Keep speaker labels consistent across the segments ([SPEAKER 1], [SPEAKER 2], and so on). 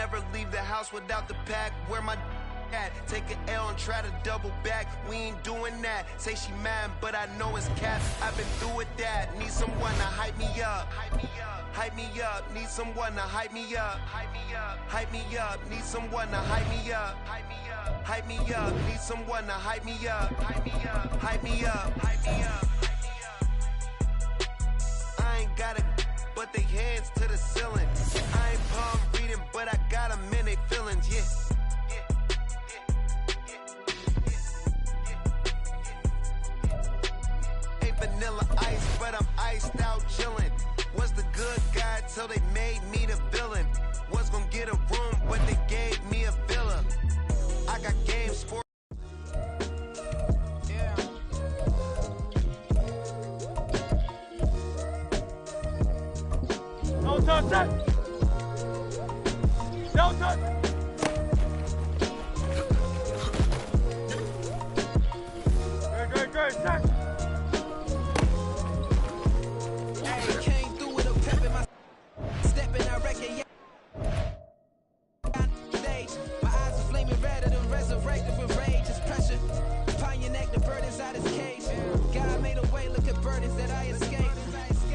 [SPEAKER 1] never leave the house without the pack. Where my at? Take an L and try to double back. We ain't doing that. Say she mad, but I know it's cap. I've been through with that. Need someone to hype me up. Hype me up. Need someone to hype me up. Hype me up. Need someone to hype me up. Hype me up. Need someone to hype me up. Hype me up. I ain't got it, but they hands to the ceiling. I ain't palm reading, but I got them in they feelings, yeah. Ain't vanilla ice, but I'm iced out chillin'. Was the good guy till they made me the villain. Was gonna get a room, but they gave me a villa. I got games for
[SPEAKER 2] Don't touch that! Don't touch it! Great, sir!
[SPEAKER 3] Hey, came through with a pep in my step, and I reckon, yeah. Stage, my eyes are flaming redder than resurrected with rage. It's pressure. Upon your neck, the bird inside his cage. God made a way, look at burdens that I escaped.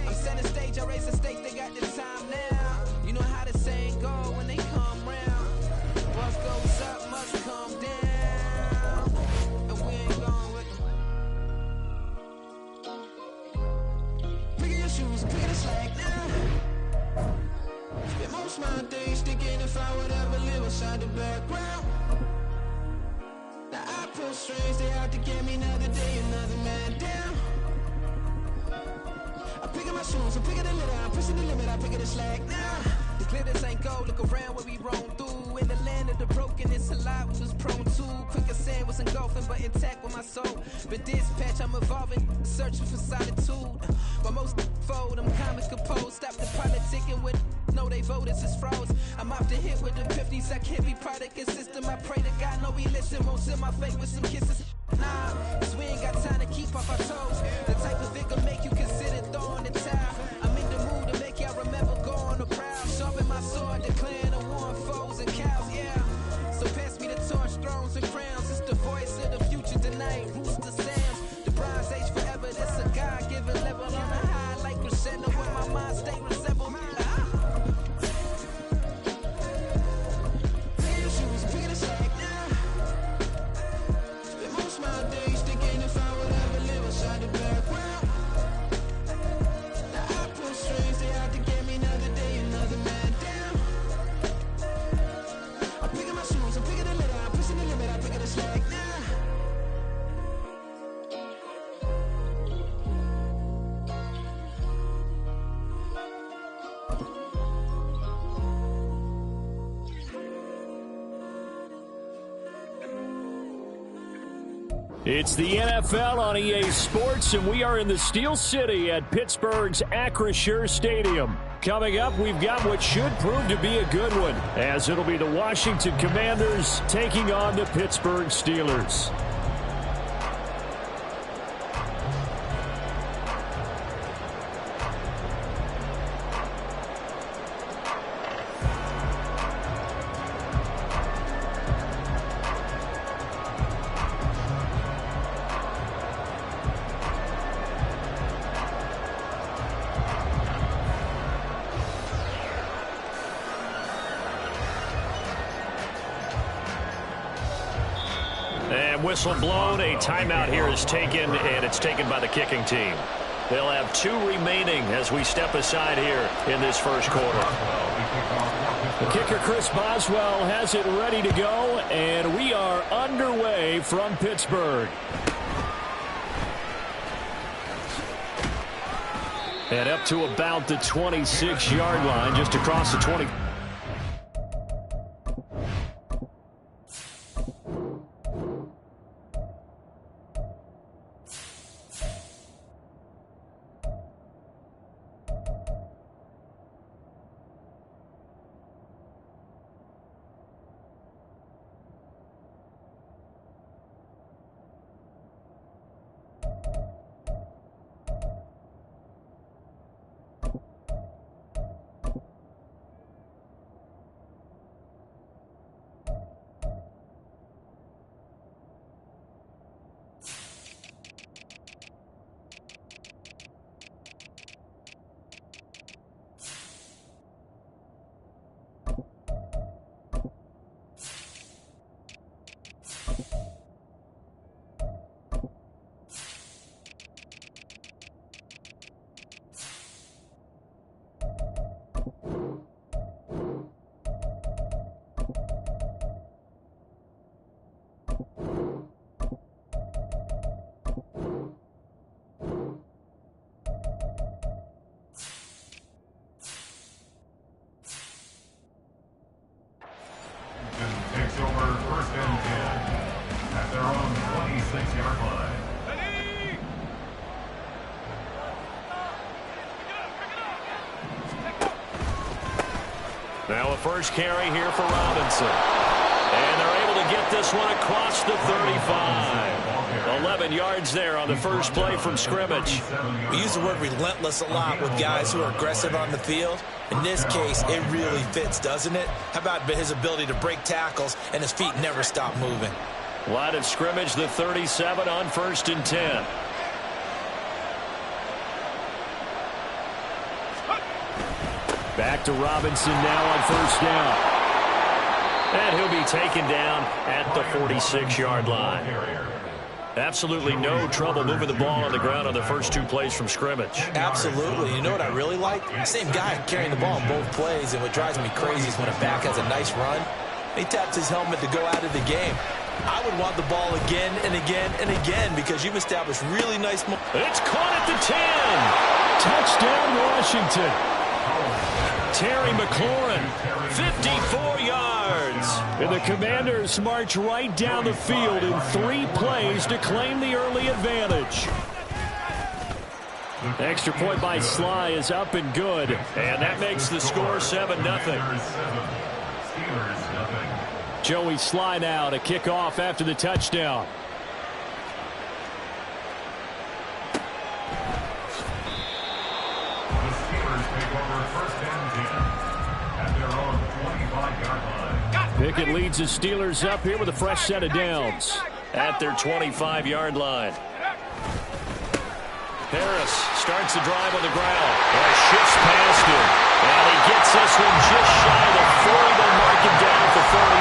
[SPEAKER 3] I'm setting stage, I raise the stakes, they got the time now. You know how the saying go when they come round. What goes up must come down. And we ain't going with them. Pick your shoes and pick the slack now. Spend most of my days thinking if I would ever live inside the background. Now I pull strings, they out to get me another day, another man down. I'm picking my shoes, I'm picking the litter, I'm pushing the limit, I'm picking the slack now. The glitters ain't gold, look around where we roam through. In the land of the broken, it's a lot we was prone to. Quicker sand was engulfing, but intact with my soul. But dispatch, I'm evolving, searching for solitude. But most fold, I'm comic composed. Stop the politicking with no, they voters is froze. I'm off the hit with the 50s, I can't be product and system. I pray to God, no, we listen, won't send my face with some kisses. Nah, cause we ain't got time to keep off our toes. The type of figure make you consider throwing the towel. I'm in the mood to make y'all remember going to proud. Sharpen my sword, declaring the war on foes and cows, yeah. So pass me the torch, thrones and crowns. It's the voice of the future tonight, rooster sounds. The bronze age forever, that's a God-given level on a high like crescendo when my mind state resemble.
[SPEAKER 4] It's the NFL on EA Sports, and we are in the Steel City at Pittsburgh's Acrisure Stadium. Coming up, we've got what should prove to be a good one, as it'll be the Washington Commanders taking on the Pittsburgh Steelers. Whistle blown, a timeout here is taken, and it's taken by the kicking team. They'll have 2 remaining as we step aside here in this first quarter. The kicker, Chris Boswell, has it ready to go, and we are underway from Pittsburgh. And up to about the 26-yard line, just across the 20. Now a first carry here for Robinson. And they're able to get this one across the 35. 11 yards there on the first play from scrimmage.
[SPEAKER 5] We use the word relentless a lot with guys who are aggressive on the field. In this case, it really fits, doesn't it? How about his ability to break tackles and his feet never stop moving?
[SPEAKER 4] Line of scrimmage, the 37 on 1st and 10. Back to Robinson now on 1st down. And he'll be taken down at the 46-yard line. Absolutely no trouble moving the ball on the ground on the first 2 plays from scrimmage.
[SPEAKER 5] Absolutely. You know what I really like? Same guy carrying the ball in both plays, and what drives me crazy is when a back has a nice run, he taps his helmet to go out of the game. I would want the ball again and again and again because you've established really nice...
[SPEAKER 4] It's caught at the 10. Touchdown, Washington. Terry McLaurin, 54 yards. And the Commanders march right down the field in 3 plays to claim the early advantage. Extra point by Sly is up and good. And that makes the score 7-0. Joey Sly now to kick off after the touchdown. Pickett leads the Steelers up here with a fresh set of downs at their 25-yard line. Harris starts the drive on the ground and shifts past him. And he gets this one just shy of the 40. They'll mark him down for 49.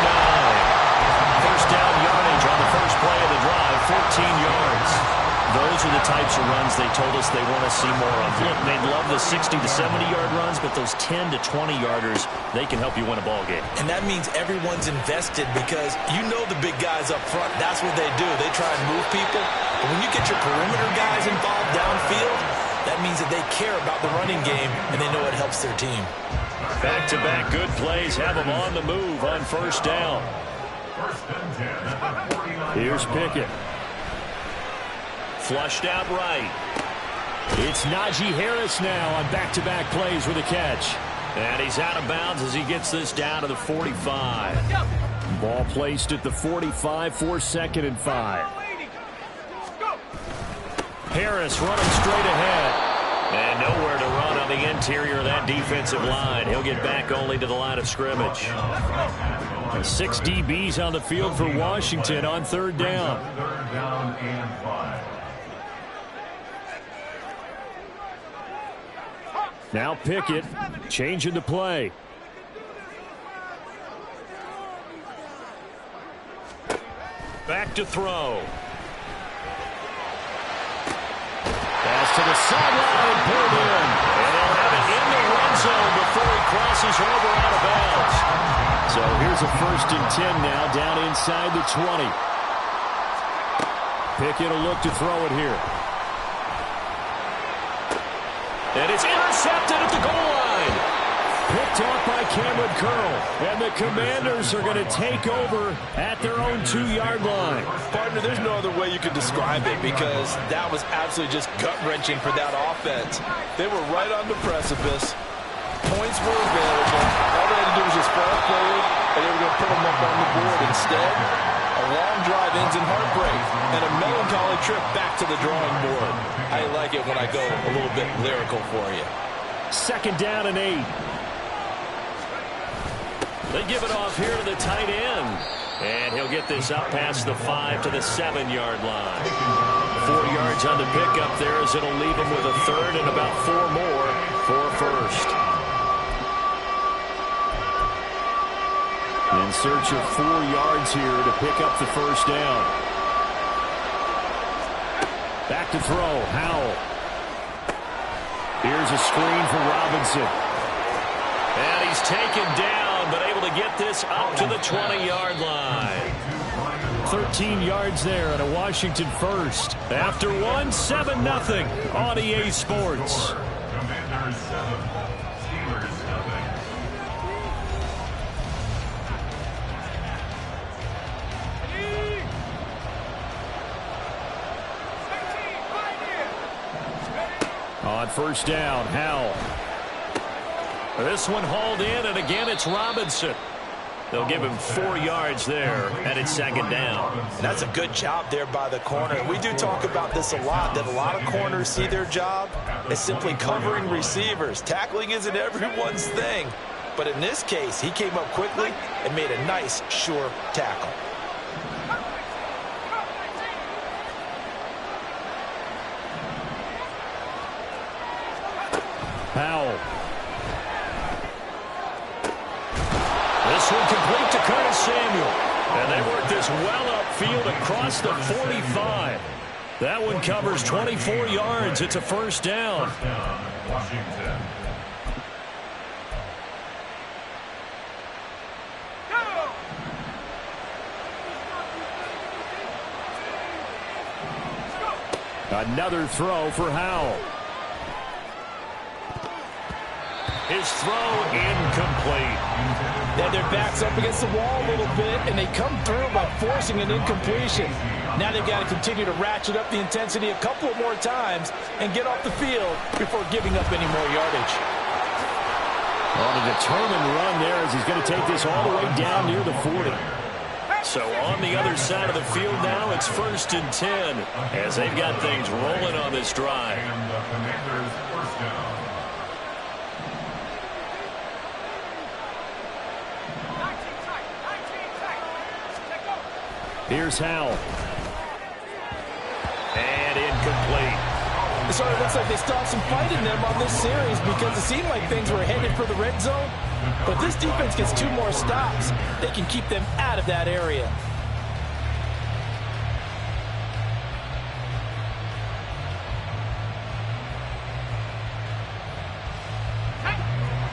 [SPEAKER 4] First down yardage on the first play of the drive, 14 yards. Those are the types of runs they told us they want to see more of. Look, they'd love the 60 to 70-yard runs, but those 10 to 20-yarders, they can help you win a ball game.
[SPEAKER 5] And that means everyone's invested because you know the big guys up front. That's what they do. They try and move people. But when you get your perimeter guys involved downfield, that means that they care about the running game and they know it helps their team.
[SPEAKER 4] Back-to-back good plays have them on the move on first down. Here's Pickett. Flushed out right. It's Najee Harris now on back-to-back plays with a catch. And he's out of bounds as he gets this down to the 45. Ball placed at the 45 for 2nd and 5. Harris running straight ahead. And nowhere to run on the interior of that defensive line. He'll get back only to the line of scrimmage. 6 DBs on the field for Washington on 3rd down.
[SPEAKER 6] 3rd down and 5.
[SPEAKER 4] Now Pickett changing the play. Back to throw. Pass to the sideline, pulled in. And they'll have it in the red zone before he crosses over out of bounds. So here's a 1st and 10 now down inside the 20. Pickett will look to throw it here. And it's intercepted at the goal line. Picked off by Cameron Curl. And the Commanders are going to take over at their own 2-yard line.
[SPEAKER 5] Partner, there's no other way you could describe it because that was absolutely just gut-wrenching for that offense. They were right on the precipice. Points were available. All they had to do was just fall forward, and they were going to put them up on the board. Instead, a long drive ends in heartbreak and a melancholy trip back to the drawing board. I like it when I go a little bit lyrical for you.
[SPEAKER 4] 2nd down and 8. They give it off here to the tight end. And he'll get this up past the 5 to the 7-yard line. 4 yards on the pickup there as it'll leave him with a 3rd and about 4 more for a 1st. In search of 4 yards here to pick up the 1st down. Back to throw, Howell. Here's a screen for Robinson. And he's taken down, but able to get this up to the 20-yard line. 13 yards there and a Washington 1st. After 1, 7-0 on EA Sports.
[SPEAKER 6] Commanders 7, Steelers 0.
[SPEAKER 2] Right here.
[SPEAKER 4] On 1st down, Howell. This one hauled in, and again it's Robinson. They'll give him 4 yards there, and it's second down.
[SPEAKER 5] And that's a good job there by the corner. We do talk about this a lot, that a lot of corners see their job as simply covering receivers. Tackling isn't everyone's thing. But in this case, he came up quickly and made a nice, sure tackle.
[SPEAKER 4] Powell. This one complete to Curtis Samuel. And they work this well upfield across the 45. That one covers 24 yards. It's a first down.
[SPEAKER 6] Washington.
[SPEAKER 4] Another throw for Howell. His throw incomplete.
[SPEAKER 5] Then their back's up against the wall a little bit, and they come through by forcing an incompletion. Now they've got to continue to ratchet up the intensity a couple more times and get off the field before giving up any more yardage.
[SPEAKER 4] On a determined run there as he's going to take this all the way down near the 40. So on the other side of the field now, it's 1st and 10 as they've got things rolling on this drive.
[SPEAKER 6] And the Commanders' first down.
[SPEAKER 4] Here's Howell. And incomplete.
[SPEAKER 5] It sort of looks like they stopped some fight in them on this series because it seemed like things were headed for the red zone. But this defense gets 2 more stops. They can keep them out of that area.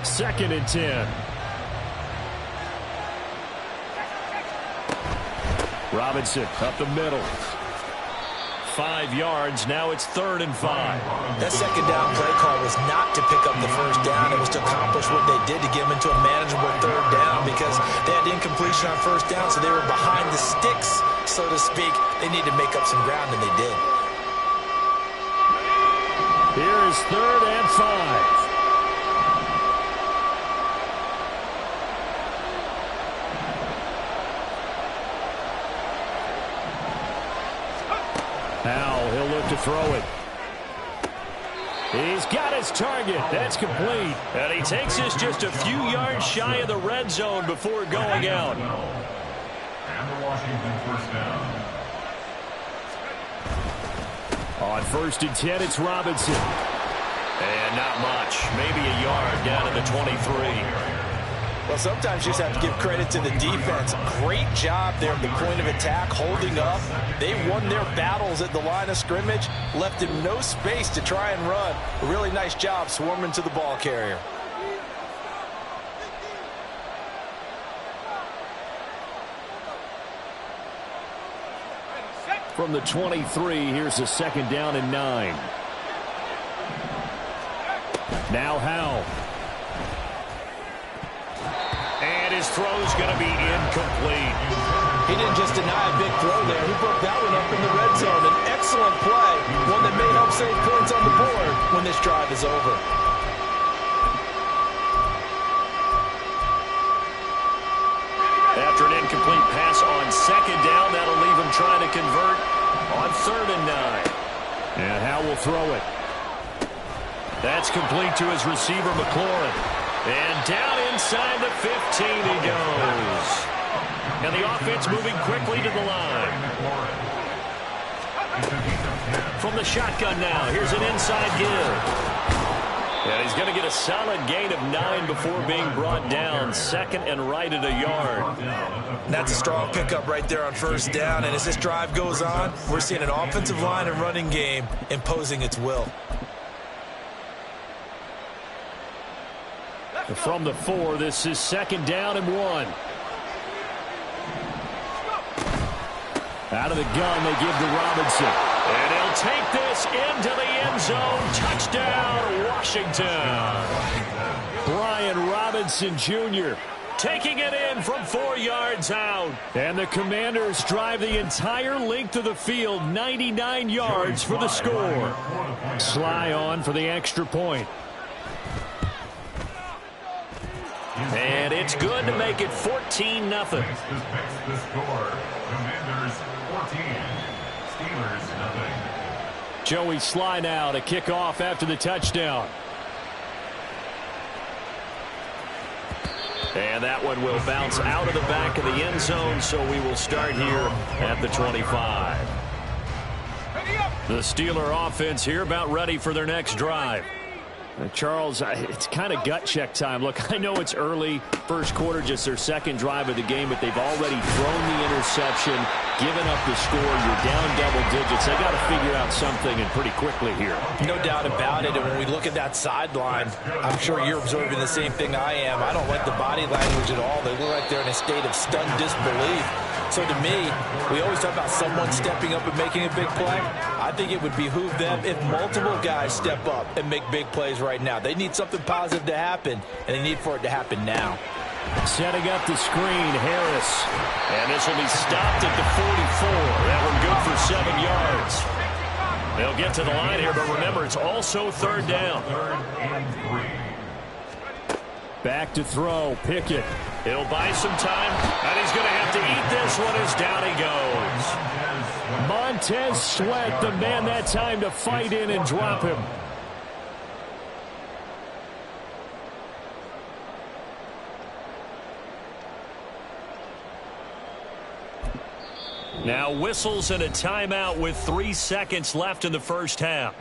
[SPEAKER 4] Second and 10. Robinson up the middle. 5 yards. Now it's 3rd and 5.
[SPEAKER 5] That second down play call was not to pick up the first down. It was to accomplish what they did to get them into a manageable 3rd down because they had incompletion on first down, so they were behind the sticks, so to speak. They needed to make up some ground, and they did.
[SPEAKER 4] Here is 3rd and 5. Now he'll look to throw it. He's got his target. That's complete. And he takes this just a few yards shy of the red zone before going out.
[SPEAKER 6] And the Washington first down.
[SPEAKER 4] On 1st and 10, it's Robinson. And not much. Maybe a yard down to the 23.
[SPEAKER 5] Well, sometimes you just have to give credit to the defense. Great job there at the point of attack, holding up. They won their battles at the line of scrimmage, left him no space to try and run. A really nice job swarming to the ball carrier.
[SPEAKER 4] From the 23, here's a 2nd down and 9. Now Howell. And his throw's going to be incomplete.
[SPEAKER 5] He didn't just deny a big throw there. He broke that one up in the red zone. An excellent play, one that may help save points on the board when this drive is over.
[SPEAKER 4] After an incomplete pass on 2nd down, that'll leave him trying to convert on 3rd and 9. And Howell will throw it. That's complete to his receiver, McLaurin. And down inside the 15 he goes. And the offense moving quickly to the line. From the shotgun now, here's an inside give. And he's going to get a solid gain of 9 before being brought down. 2nd and right at a yard.
[SPEAKER 5] And that's a strong pickup right there on 1st down. And as this drive goes on, we're seeing an offensive line and running game imposing its will.
[SPEAKER 4] From the 4, this is 2nd down and 1. Out of the gun, they give to Robinson. And he'll take this into the end zone. Touchdown, Washington. Brian Robinson Jr. taking it in from 4 yards out. And the Commanders drive the entire length of the field, 99 yards for the score. Sly on for the extra point. And it's good to make it 14-0.
[SPEAKER 6] Makes the score. Commanders 14. Steelers nothing.
[SPEAKER 4] Joey Sly now to kick off after the touchdown. And that one will bounce out of the back of the end zone, so we will start here at the 25. The Steeler offense here about ready for their next drive. Charles, it's kind of gut check time. Look, I know it's early, first quarter, just their second drive of the game, but they've already thrown the interception, given up the score. You're down double digits. They got to figure out something, and pretty quickly here.
[SPEAKER 5] No doubt about it. And when we look at that sideline, I'm sure you're observing the same thing I am. I don't like the body language at all. They look like they're in a state of stunned disbelief. So to me, we always talk about someone stepping up and making a big play. I think it would behoove them if multiple guys step up and make big plays right now. They need something positive to happen, and they need for it to happen now.
[SPEAKER 4] Setting up the screen, Harris. And this will be stopped at the 44. That one good for 7 yards. They'll get to the line here, but remember, it's also third down.
[SPEAKER 6] 3rd and 3.
[SPEAKER 4] Back to throw, Pickett. He'll buy some time, and he's going to have to eat this one as down he goes. Montez Sweat, the man that time to fight in and drop him. Now whistles and a timeout with 3 seconds left in the first half.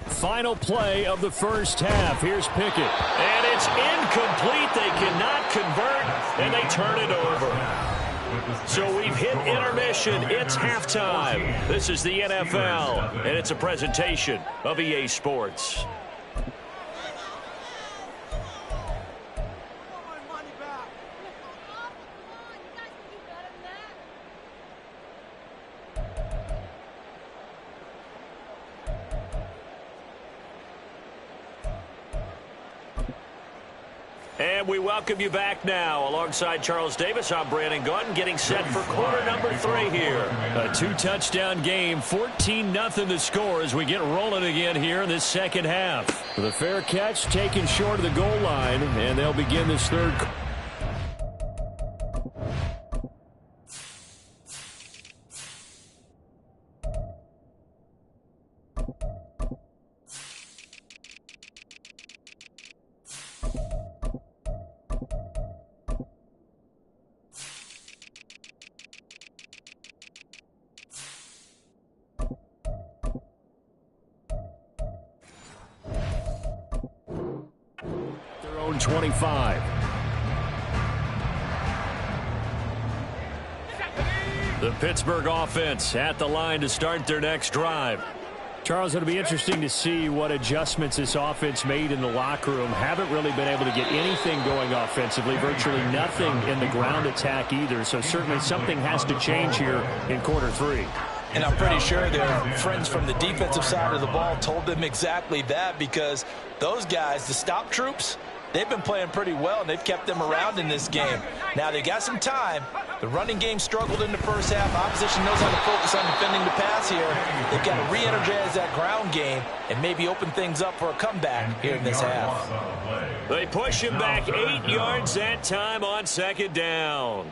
[SPEAKER 4] Final play of the first half. Here's Pickett. And it's incomplete. They cannot convert, and they turn it over. So we've hit intermission. It's halftime. This is the NFL, and it's a presentation of EA Sports. And we welcome you back now. Alongside Charles Davis, I'm Brandon Gaudin, getting set for quarter number 3 here. A 2-touchdown game, 14-0 the score as we get rolling again here in this second half. The fair catch taken short of the goal line, and they'll begin this third. Their own 25. The Pittsburgh offense at the line to start their next drive. Charles, it'll be interesting to see what adjustments this offense made in the locker room. Haven't really been able to get anything going offensively, virtually nothing in the ground attack either. So certainly something has to change here in quarter 3.
[SPEAKER 5] And I'm pretty sure their friends from the defensive side of the ball told them exactly that, because those guys, the stop troops, they've been playing pretty well, and they've kept them around in this game. Now, they got some time. The running game struggled in the first half. Opposition knows how to focus on defending the pass here. They've got to re-energize that ground game and maybe open things up for a comeback here in this half.
[SPEAKER 4] They push him back 8 yards that time on second down.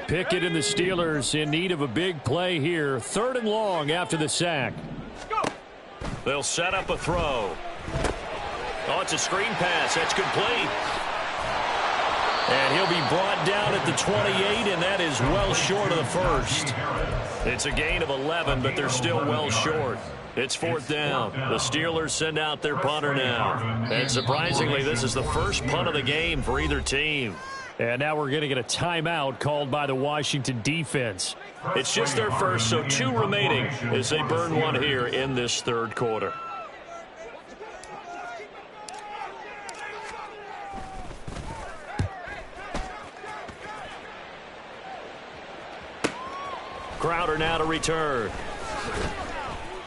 [SPEAKER 4] Pickett and the Steelers in need of a big play here. 3rd and long after the sack. They'll set up a throw. Oh, it's a screen pass. That's complete. And he'll be brought down at the 28, and that is well short of the first. It's a gain of 11, but they're still well short. It's 4th down. The Steelers send out their punter now. And surprisingly, this is the first punt of the game for either team. And now we're going to get a timeout called by the Washington defense. It's just their first, so 2 remaining as they burn one here in this third quarter. Crowder now to return.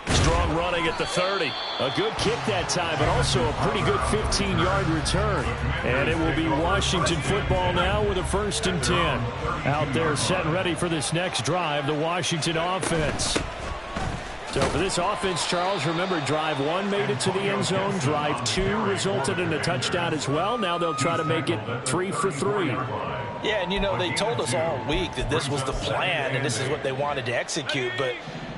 [SPEAKER 4] Strong running at the 30.
[SPEAKER 7] A good kick that time, but also a pretty good 15-yard return.
[SPEAKER 4] And it will be Washington football now with a 1st and 10. Out there set and ready for this next drive, the Washington offense. So for this offense, Charles, remember, drive 1 made it to the end zone. Drive 2 resulted in a touchdown as well. Now they'll try to make it 3 for 3.
[SPEAKER 5] Yeah, and, you know, they told us all week that this was the plan and this is what they wanted to execute. But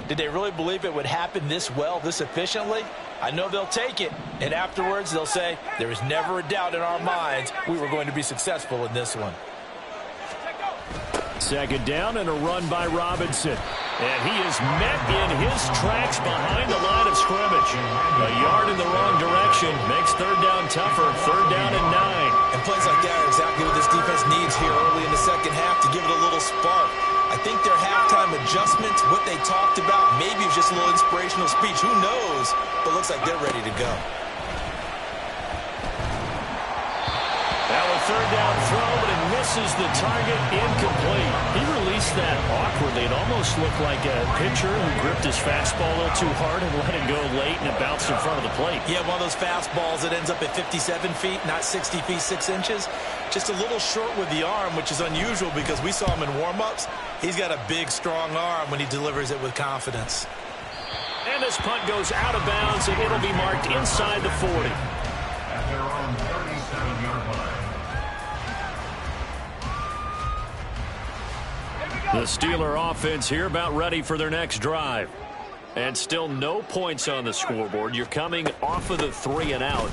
[SPEAKER 5] did they really believe it would happen this well, this efficiently? I know they'll take it. And afterwards, they'll say, there was never a doubt in our minds we were going to be successful in this one.
[SPEAKER 4] 2nd down and a run by Robinson. And he is met in his tracks behind the line of scrimmage. A yard in the wrong direction makes 3rd down tougher. 3rd down and 9.
[SPEAKER 5] And plays like that are exactly what this defense needs here early in the second half to give it a little spark. I think their halftime adjustments, what they talked about, maybe it's just a little inspirational speech. Who knows? But looks like they're ready to go.
[SPEAKER 4] Now a 3rd down throw, but it misses the target, incomplete. He released that awkwardly. It almost looked like a pitcher who gripped his fastball a little too hard and let it go late, and it bounced in front of the plate.
[SPEAKER 5] Yeah, one of those fastballs that ends up at 57 feet, not 60 feet, 6 inches. Just a little short with the arm, which is unusual because we saw him in warm-ups. He's got a big, strong arm when he delivers it with confidence.
[SPEAKER 4] And this punt goes out of bounds, and it'll be marked inside the 40.
[SPEAKER 6] At their own 37-yard line.
[SPEAKER 4] The Steeler offense here about ready for their next drive. And still no points on the scoreboard. You're coming off of the 3 and out.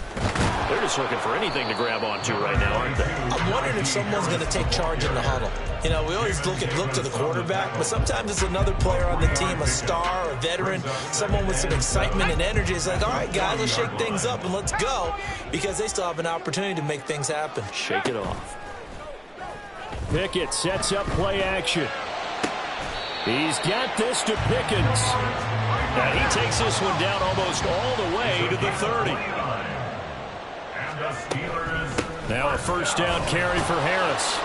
[SPEAKER 4] They're just looking for anything to grab onto right now, aren't they?
[SPEAKER 5] I'm wondering if someone's going to take charge in the huddle. You know, we always look to the quarterback, but sometimes it's another player on the team, a star, a veteran, someone with some excitement and energy. It's like, all right, guys, let's shake things up and let's go, because they still have an opportunity to make things happen.
[SPEAKER 4] Shake it off. Pickett sets up play action. He's got this to Pickens. And he takes this one down almost all the way to the 30.
[SPEAKER 6] And the Steelers.
[SPEAKER 4] Now a 1st down carry for Harris.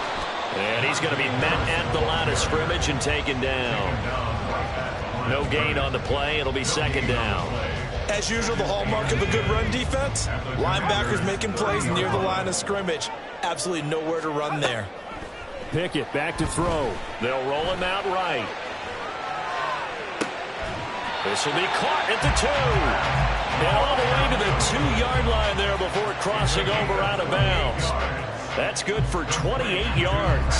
[SPEAKER 4] And he's going to be met at the line of scrimmage and taken down. No gain on the play. It'll be 2nd down.
[SPEAKER 5] As usual, the hallmark of a good run defense, linebackers making plays near the line of scrimmage. Absolutely nowhere to run there.
[SPEAKER 4] Pickett back to throw. They'll roll him out right. This will be caught at the 2. And all the way to the 2-yard line there before crossing over out of bounds. That's good for 28 yards.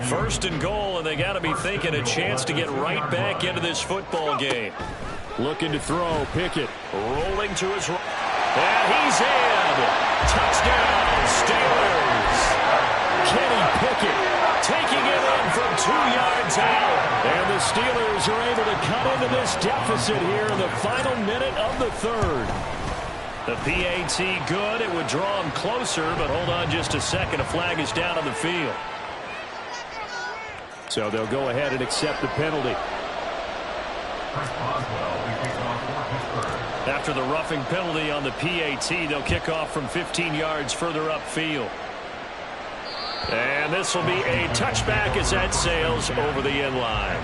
[SPEAKER 4] 1st and goal, and they got to be thinking a chance to get right back into this football game. Looking to throw. Pickett rolling to his right. And he's in. Touchdown, Steelers. Kenny Pickett taking it in from 2 yards out. And the Steelers are able to cut into this deficit here in the final minute of the 3rd. The PAT good. It would draw them closer, but hold on just a second. A flag is down on the field. So they'll go ahead and accept the penalty. After the roughing penalty on the PAT, they'll kick off from 15 yards further upfield. And this will be a touchback as that sails over the end line.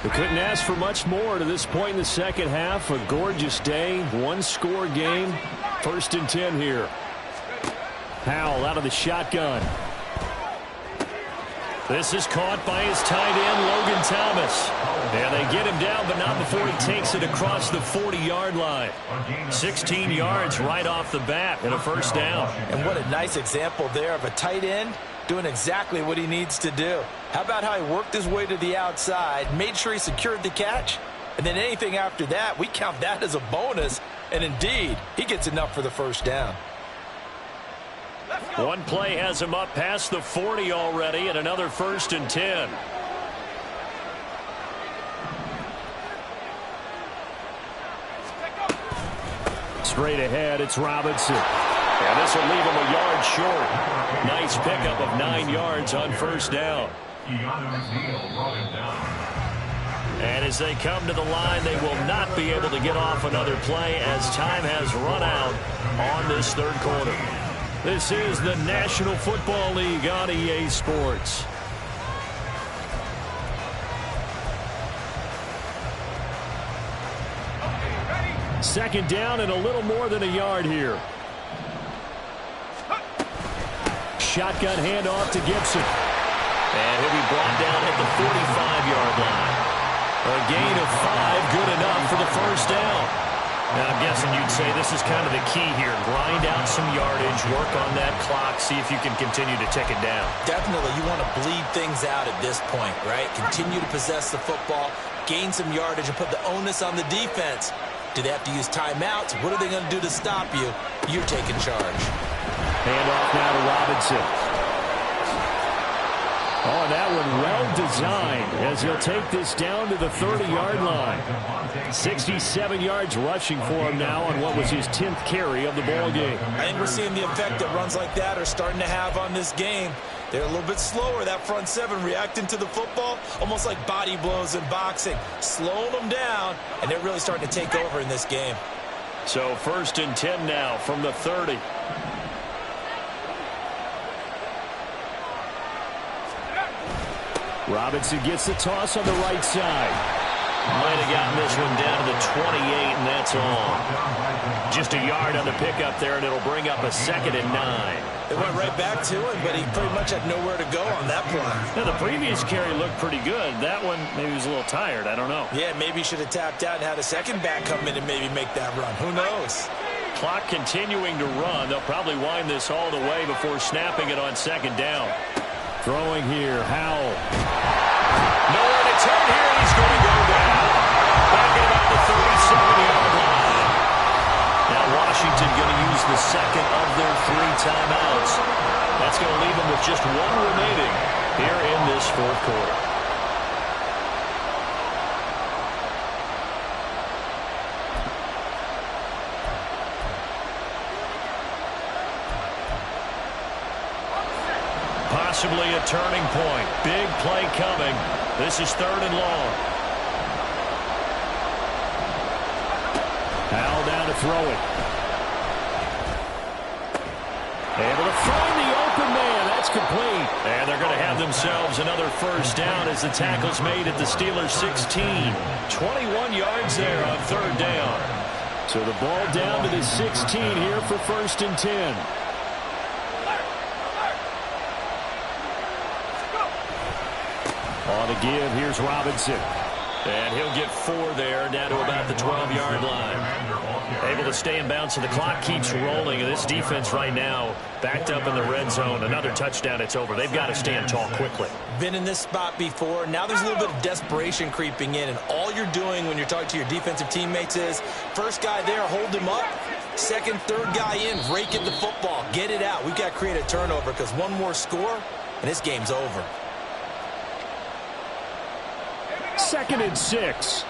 [SPEAKER 4] We couldn't ask for much more to this point in the second half. A gorgeous day, 1-score game. 1st and 10 here. Howell out of the shotgun. This is caught by his tight end, Logan Thomas. And they get him down, but not before he takes it across the 40-yard line. 16 yards right off the bat and a 1st down.
[SPEAKER 5] And what a nice example there of a tight end doing exactly what he needs to do. How about how he worked his way to the outside, made sure he secured the catch, and then anything after that, we count that as a bonus. And indeed, he gets enough for the 1st down.
[SPEAKER 4] One play has him up past the 40 already, and another 1st and 10. Straight ahead, it's Robinson. And this will leave him a yard short. Nice pickup of 9 yards on 1st down.
[SPEAKER 6] Keanu Neal brought him down.
[SPEAKER 4] And as they come to the line, they will not be able to get off another play as time has run out on this third quarter. This is the National Football League on EA Sports. Second down and a little more than a yard here. Shotgun handoff to Gibson. And he'll be brought down at the 45-yard line. A gain of 5, good enough for the first down. Now, I'm guessing you'd say this is kind of the key here. Grind out some yardage, work on that clock, see if you can continue to tick it down.
[SPEAKER 5] Definitely, you want to bleed things out at this point, right? Continue to possess the football, gain some yardage, and put the onus on the defense. Do they have to use timeouts? What are they going to do to stop you? You're taking charge.
[SPEAKER 4] Handoff now to Robinson. Oh, that one well designed as he'll take this down to the 30-yard line. 67 yards rushing for him now on what was his 10th carry of the ball game.
[SPEAKER 5] I think we're seeing the effect that runs like that are starting to have on this game. They're a little bit slower, that front seven, reacting to the football, almost like body blows in boxing, slowing them down, and they're really starting to take over in this game.
[SPEAKER 4] So 1st and 10 now from the 30. Robinson gets the toss on the right side. Might have gotten this one down to the 28, and that's all. Just a yard on the pickup there, and it'll bring up a 2nd and 9.
[SPEAKER 5] They went right back to him, but he pretty much had nowhere to go on that play.
[SPEAKER 4] Now, the previous carry looked pretty good. That one, maybe he was a little tired. I don't know.
[SPEAKER 5] Yeah, maybe he should have tapped out and had a second back come in and maybe make that run. Who knows?
[SPEAKER 4] Clock continuing to run. They'll probably wind this all the way before snapping it on 2nd down. Throwing here, Howell. Nowhere to turn here, and he's going to go down. Back at about the 37-yard line. Now Washington going to use the 2nd of their 3 timeouts. That's going to leave them with just 1 remaining here in this 4th quarter. Possibly a turning point. Big play coming. This is 3rd and long. Howell down to throw it. Able to find the open man. That's complete. And they're going to have themselves another first down as the tackle's made at the Steelers' 16. 21 yards there on 3rd down. So the ball down to the 16 here for 1st and 10. On the give, here's Robinson. And he'll get 4 there, down to about the 12-yard line. Able to stay in bounds, so the clock keeps rolling. And this defense right now, backed up in the red zone. Another touchdown, it's over. They've got to stand tall quickly.
[SPEAKER 5] Been in this spot before. Now there's a little bit of desperation creeping in. And all you're doing when you're talking to your defensive teammates is, first guy there, hold him up. 2nd, 3rd guy in, rake at the football. Get it out. We've got to create a turnover because one more score, and this game's over.
[SPEAKER 4] 2nd and 6.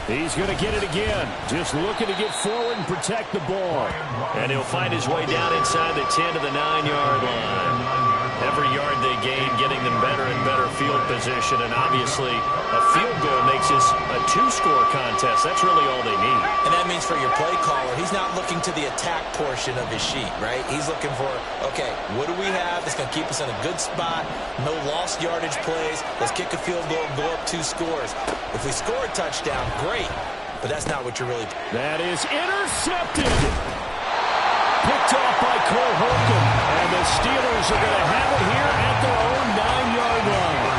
[SPEAKER 4] He's going to get it again. Just looking to get forward and protect the ball. And he'll find his way down inside the 10 to the 9-yard line. Every yard they gain, getting them better and better field position. And obviously, a field goal makes this a 2-score contest. That's really all they need.
[SPEAKER 5] And that means for your play caller, he's not looking to the attack portion of his sheet, right? He's looking for, okay, what do we have that's going to keep us in a good spot? No lost yardage plays. Let's kick a field goal and go up 2 scores. If we score a touchdown, great. But that's not what you're really...
[SPEAKER 4] That is intercepted. Picked off by Cole Holcomb. And the Steelers are going to have it here at their own 9-yard line.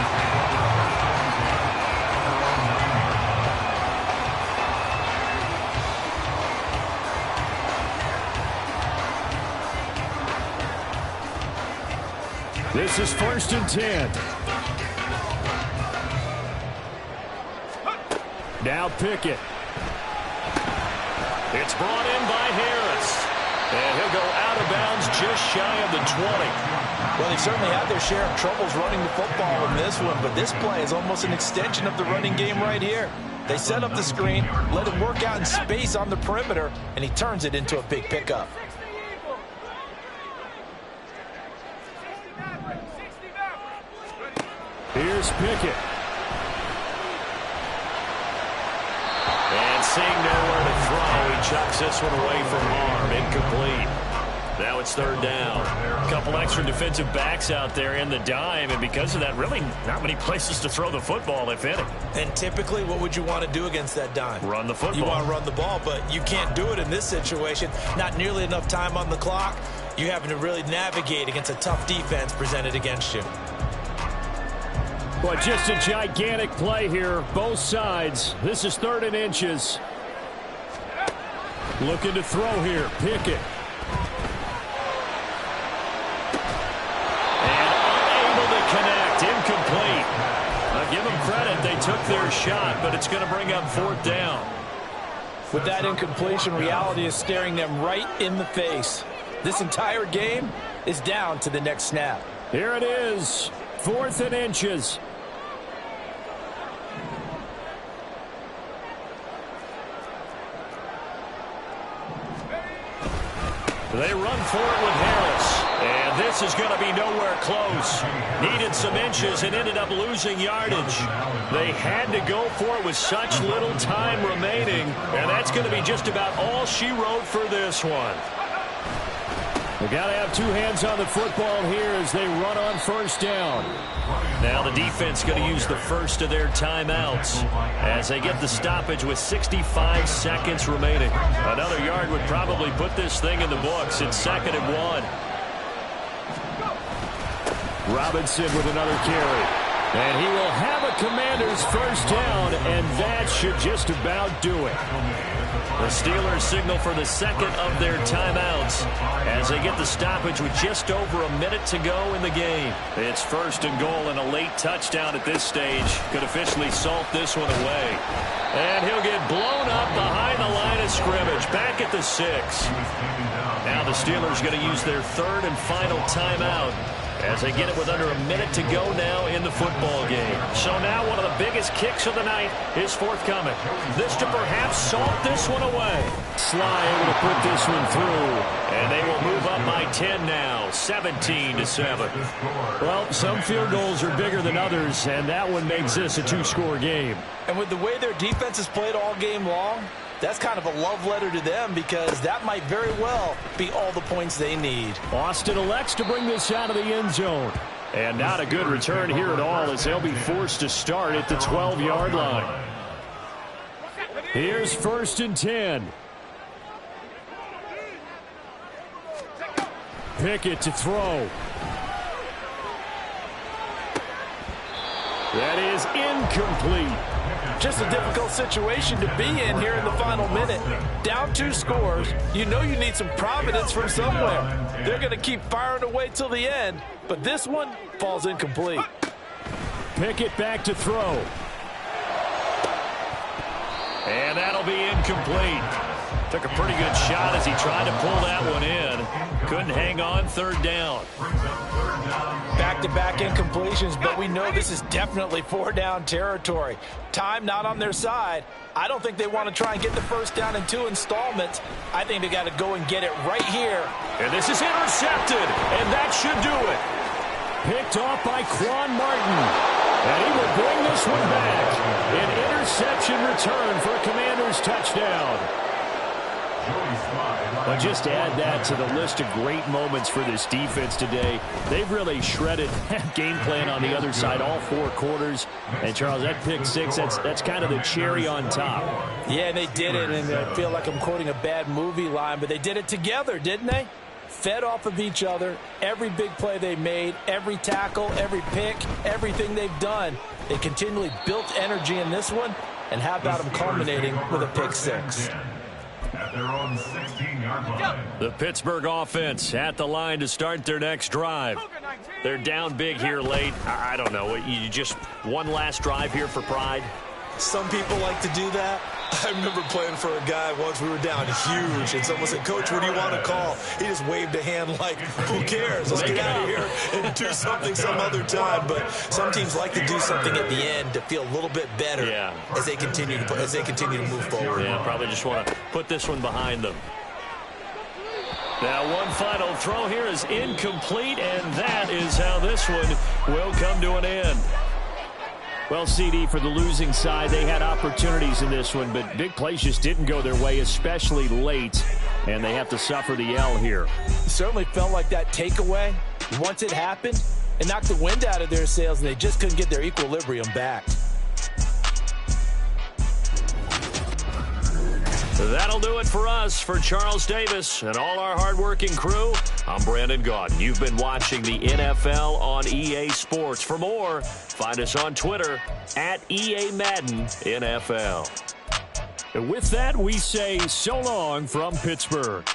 [SPEAKER 4] This is 1st and 10. Now Pickett. It's brought in by Harris. And he'll go out of bounds just shy of the 20.
[SPEAKER 5] Well, they certainly had their share of troubles running the football in this one, but this play is almost an extension of the running game right here. They set up the screen, let him work out in space on the perimeter, and he turns it into a big pickup.
[SPEAKER 7] Here's Pickett.
[SPEAKER 4] And seeing nowhere to throw, he chucks this one away from harm. Incomplete. Now it's third down. A couple extra defensive backs out there in the dime, and because of that, really not many places to throw the football, if any.
[SPEAKER 5] And typically, what would you want to do against that dime?
[SPEAKER 4] Run the football.
[SPEAKER 5] You want to run the ball, but you can't do it in this situation. Not nearly enough time on the clock. You're having to really navigate against a tough defense presented against you.
[SPEAKER 7] Well, just a gigantic play here, both sides. This is 3rd and inches. Looking to throw here, Pickett.
[SPEAKER 4] Connect, incomplete. I'll give them credit, they took their shot, but it's going to bring up 4th down.
[SPEAKER 5] With that incompletion, reality is staring them right in the face. This entire game is down to the next snap.
[SPEAKER 7] Here it is, 4th and inches.
[SPEAKER 4] They run for it with Harris. And this is going to be nowhere close. Needed some inches and ended up losing yardage. They had to go for it with such little time remaining. And that's going to be just about all she wrote for this one.
[SPEAKER 7] They got to have 2 hands on the football here as they run on 1st down.
[SPEAKER 4] Now the defense going to use the first of their timeouts as they get the stoppage with 65 seconds remaining. Another yard would probably put this thing in the books. It's 2nd and 1.
[SPEAKER 7] Robinson with another carry. And he will have a Commanders 1st down, and that should just about do it.
[SPEAKER 4] The Steelers signal for the 2nd of their timeouts as they get the stoppage with just over a minute to go in the game. It's 1st and goal, and a late touchdown at this stage could officially salt this one away. And he'll get blown up behind the line of scrimmage, back at the 6. Now the Steelers going to use their 3rd and final timeout as they get it with under a minute to go now in the football game. So now one of the biggest kicks of the night is forthcoming. This to perhaps salt this one away.
[SPEAKER 7] Sly able to put this one through.
[SPEAKER 4] And they will move up by 10 now, 17-7.
[SPEAKER 7] Well, some field goals are bigger than others, and that one makes this a 2-score game.
[SPEAKER 5] And with the way their defense has played all game long, that's kind of a love letter to them because that might very well be all the points they need.
[SPEAKER 7] Austin elects to bring this out of the end zone.
[SPEAKER 4] And not a good return here at all as they'll be forced to start at the 12-yard line.
[SPEAKER 7] Here's 1st and 10. Pickett to throw. That is incomplete.
[SPEAKER 5] Just a difficult situation to be in here in the final minute. Down 2 scores. You know you need some providence from somewhere. They're going to keep firing away till the end, but this one falls incomplete.
[SPEAKER 7] Pickett back to throw.
[SPEAKER 4] And that'll be incomplete. Took a pretty good shot as he tried to pull that one in. Couldn't hang on, 3rd down.
[SPEAKER 5] Back-to-back incompletions, but we know this is definitely 4-down territory. Time not on their side. I don't think they want to try and get the 1st down in 2 installments. I think they got to go and get it right here.
[SPEAKER 4] And this is intercepted, and that should do it.
[SPEAKER 7] Picked off by Quan Martin. And he will bring this one back. An interception return for a Commanders touchdown. But just add that to the list of great moments for this defense today. They've really shredded that game plan on the other side all 4 quarters. And, Charles, that pick 6, that's kind of the cherry on top.
[SPEAKER 5] Yeah, they did it, and I feel like I'm quoting a bad movie line, but they did it together, didn't they? Fed off of each other, every big play they made, every tackle, every pick, everything they've done. They continually built energy in this one, and how about them culminating with a pick 6?
[SPEAKER 6] At their own 16-yard line.
[SPEAKER 4] The Pittsburgh offense at the line to start their next drive. They're down big here late. I don't know. You just one last drive here for pride?
[SPEAKER 5] Some people like to do that. I remember playing for a guy once. We were down huge, and someone said, "Coach, what do you want to call?" He just waved a hand like, "Who cares? Let's get out of here and do something some other time." But some teams like to do something at the end to feel a little bit better as they continue to move forward.
[SPEAKER 4] Yeah, probably just want to put this one behind them. Now one final throw here is incomplete, and that is how this one will come to an end.
[SPEAKER 7] Well, CD, for the losing side, they had opportunities in this one, but big plays just didn't go their way, especially late, and they have to suffer the L here.
[SPEAKER 5] It certainly felt like that takeaway, once it happened, it knocked the wind out of their sails, and they just couldn't get their equilibrium back.
[SPEAKER 4] That'll do it for us. For Charles Davis and all our hardworking crew, I'm Brandon Gaudin. You've been watching the NFL on EA Sports. For more, find us on Twitter at EA Madden NFL.
[SPEAKER 7] And with that, we say so long from Pittsburgh.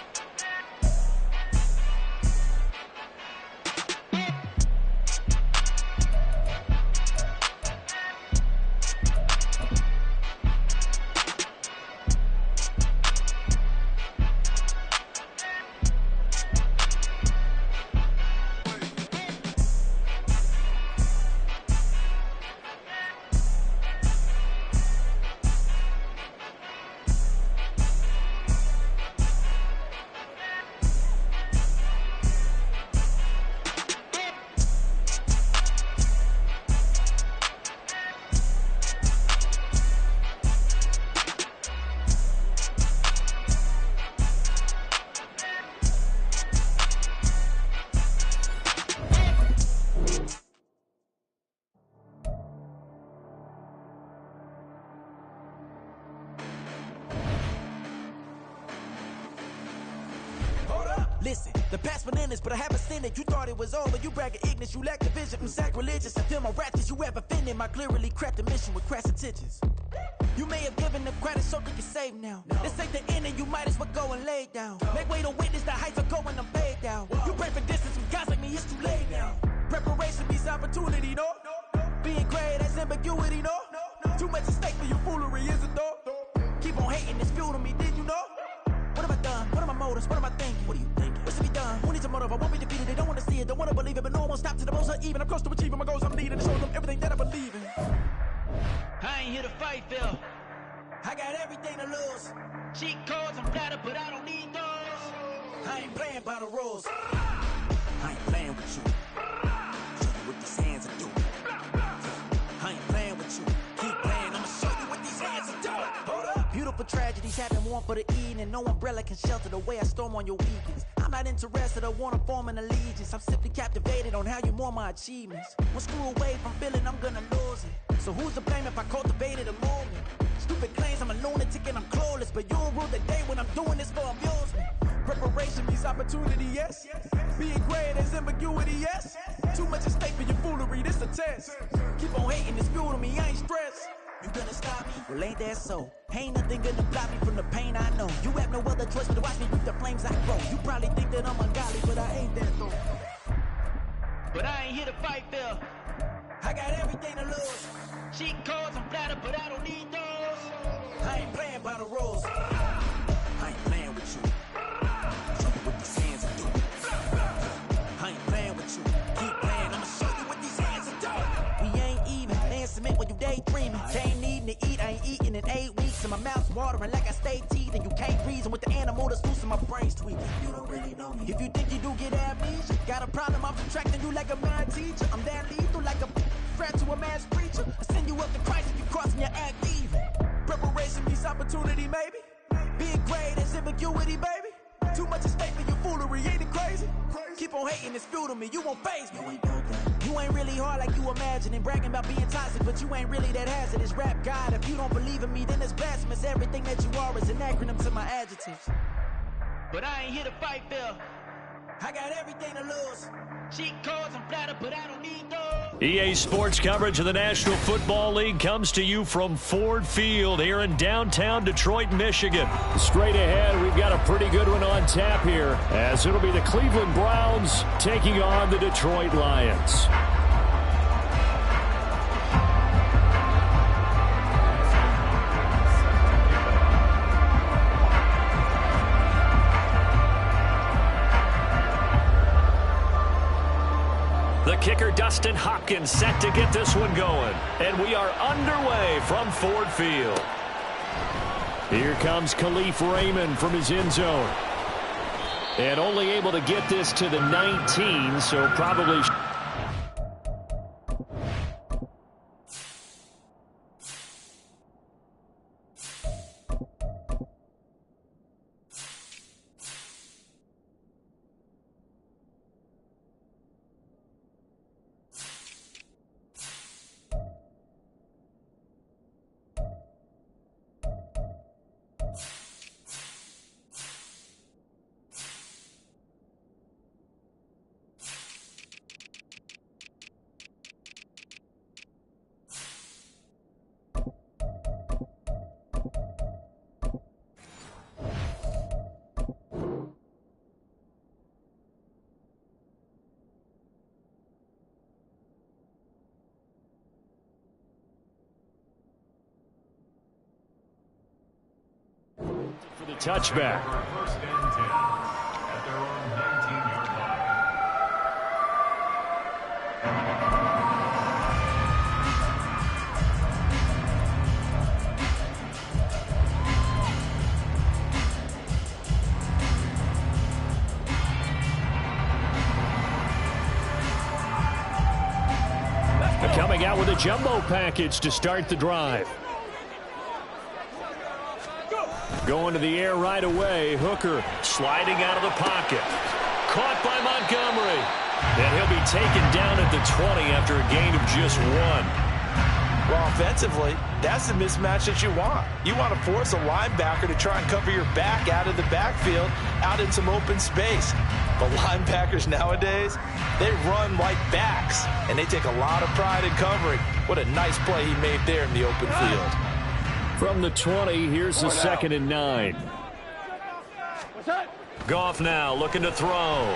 [SPEAKER 3] Listen, the past bananas, but I haven't seen it. You thought it was over, you bragging ignorance, you lack the vision from sacrilegious. I feel my ratchets, you have offended my clearly crafted mission with crass intentions. You may have given them credit so they can save now. This ain't the end and you might as well go and lay down. Make way to witness the heights are going, I'm paid down. You pray for distance from guys like me, it's too late now. Preparation means opportunity, no? Being great has ambiguity, no? Too much at stake for your foolery, is it though? Keep on hating, it's fuel to me, did you know? What have I done? What are my motives? What am I thinking? What are you thinking? What's to be done? Who needs a motive? I won't be defeated. They don't want to see it, don't want to believe it, but no one won't stop to the most even. I'm close to achieving my goals. I'm leading to show them everything that I believe in. I ain't here to fight, Phil. I got everything to lose. Cheat codes, I'm flattered, but I don't need those. I ain't playing by the rules. I ain't playing with you. Show you what these hands are doing. I ain't playing with you. Keep playing, I'ma show you what these hands are doing. Hold up. Beautiful tragedies happen, one for the evening. No umbrella can shelter the way I storm on your weekends. I'm not interested, I wanna form an allegiance. I'm simply captivated on how you mourn my achievements. One screw away from feeling I'm gonna lose it. So who's to blame if I cultivated a moment? Stupid claims I'm a lunatic and I'm clueless, but you'll rule the day when I'm doing this for amusement. Preparation means opportunity, yes. Being great is ambiguity, yes. Too much at stake for your foolery, this a test. Keep on hating, it's fuel to me, I ain't stressed. You gonna stop me? Well, ain't that so? Ain't nothing gonna block me from the pain I know. You have no other choice but to watch me with the flames I grow. You probably think that I'm ungodly, but I ain't that though. But I ain't here to fight, Phil. I got everything to lose. Cheat codes, I'm flattered, but I don't need those. I ain't playing by the rules. I ain't playing with you. Show you what these hands are doing. I ain't playing with you. Keep playing, I'ma show you what these hands are doing. We ain't even. They submit when you daydreaming. They ain't needing to eat, I ain't eating in 8 weeks. And my mouth's watering like I stay teeth. And you can't reason with the animal that's loose in my brain's tweaking. You don't really know me. If you think you do get amnesia, got a problem, I'm subtracting you like a mad teacher. I'm that lethal like a threat to a mass preacher. I send you up to Christ if you crossing your act even. Preparation means opportunity, maybe. Being great is ambiguity, baby. Too much at stake for your foolery, ain't it crazy? Keep on hating, it's fuel to me, you won't faze me. You ain't really hard like you imagine and bragging about being toxic, but you ain't really that hazardous. Rap God, if you don't believe in me, then it's blasphemous. Everything that you are is an acronym to my adjectives. But I ain't here to fight, Phil. I got everything to lose. Cheat codes, I'm flattered, but I don't need those.
[SPEAKER 4] EA Sports coverage of the National Football League comes to you from Ford Field here in downtown Detroit, Michigan.
[SPEAKER 7] Straight ahead, we've got a pretty good one on tap here, as it'll be the Cleveland Browns taking on the Detroit Lions.
[SPEAKER 4] The kicker, Dustin Hopkins, set to get this one going. And we are underway from Ford Field.
[SPEAKER 7] Here comes Khalif Raymond from his end zone. And only able to get this to the 19, so probably... The touchback.
[SPEAKER 6] First and 10 at their own 19-yard line.
[SPEAKER 7] Coming out with a jumbo package to start the drive. Going to the air right away. Hooker sliding out of the pocket. Caught by Montgomery. And he'll be taken down at the 20 after a gain of just 1.
[SPEAKER 5] Well, offensively, that's the mismatch that you want. You want to force a linebacker to try and cover your back out of the backfield, out in some open space. But linebackers nowadays, they run like backs, and they take a lot of pride in covering. What a nice play he made there in the open field.
[SPEAKER 7] From the 20, here's the 2nd and 9. Goff now looking to throw.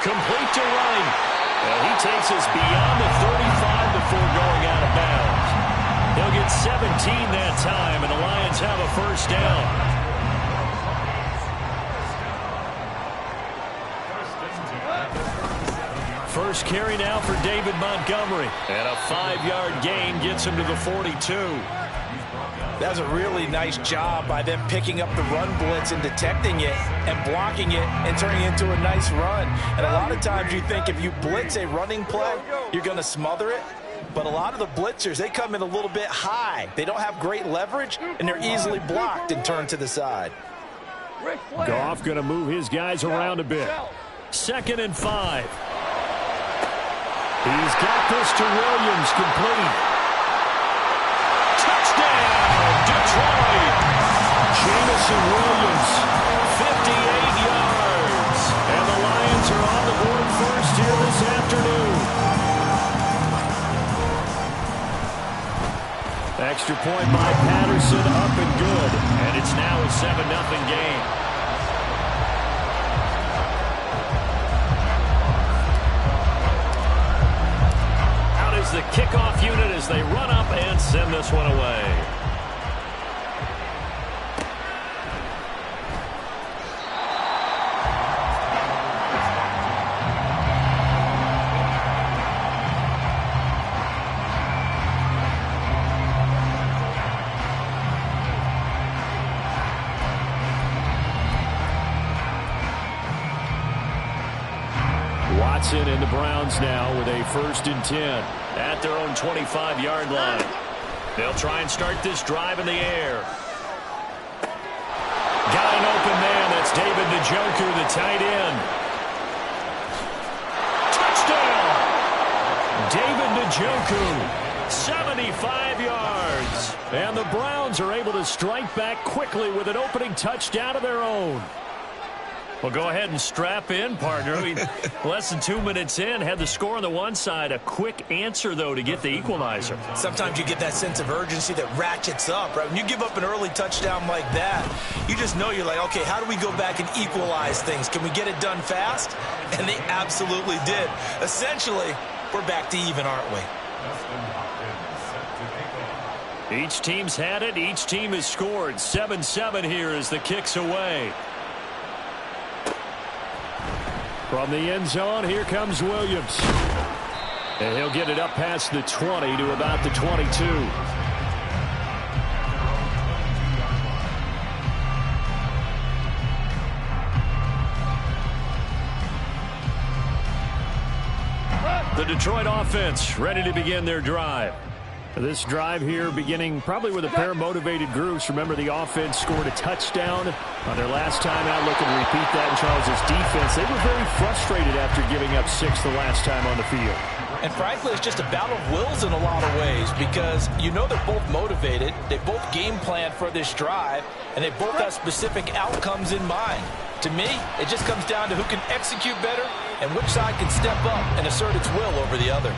[SPEAKER 7] Complete to Wright. And he takes us beyond the 35 before going out of bounds. He'll get 17 that time, and the Lions have a first down. First carry now for David Montgomery. And a 5-yard gain gets him to the 42.
[SPEAKER 5] That was a really nice job by them picking up the run blitz and detecting it and blocking it and turning it into a nice run. And a lot of times you think if you blitz a running play, you're going to smother it. But a lot of the blitzers, they come in a little bit high. They don't have great leverage, and they're easily blocked and turned to the side.
[SPEAKER 7] Goff going to move his guys around a bit. 2nd and 5. He's got this to Williams, complete. Touchdown, Detroit. Jameson Williams, 58 yards. And the Lions are on the board first here this afternoon. Extra point by Patterson, up and good. And it's now a 7-0 game. The kickoff unit as they run up and send this one away. Watson and the Browns now with a 1st and 10. At their own 25-yard line. They'll try and start this drive in the air. Got an open man. That's David Njoku, the tight end. Touchdown! David Njoku, 75 yards. And the Browns are able to strike back quickly with an opening touchdown of their own. Well, go ahead and strap in, partner. Less than 2 minutes in, had the score on the one side. A quick answer, though, to get the equalizer.
[SPEAKER 5] Sometimes you get that sense of urgency that ratchets up, right? When you give up an early touchdown like that, you just know you're like, okay, how do we go back and equalize things? Can we get it done fast? And they absolutely did. Essentially, we're back to even, aren't we?
[SPEAKER 7] Each team's had it. Each team has scored. 7-7 here as the kick's away. From the end zone, here comes Williams. And he'll get it up past the 20 to about the 22. The Detroit offense ready to begin their drive. This drive here beginning probably with a pair of motivated groups. Remember, the offense scored a touchdown on their last time out. Looking to repeat that in Charles's defense. They were very frustrated after giving up 6 the last time on the field.
[SPEAKER 5] And frankly, it's just a battle of wills in a lot of ways because you know they're both motivated. They both game plan for this drive, and they both have specific outcomes in mind. To me, it just comes down to who can execute better and which side can step up and assert its will over the other.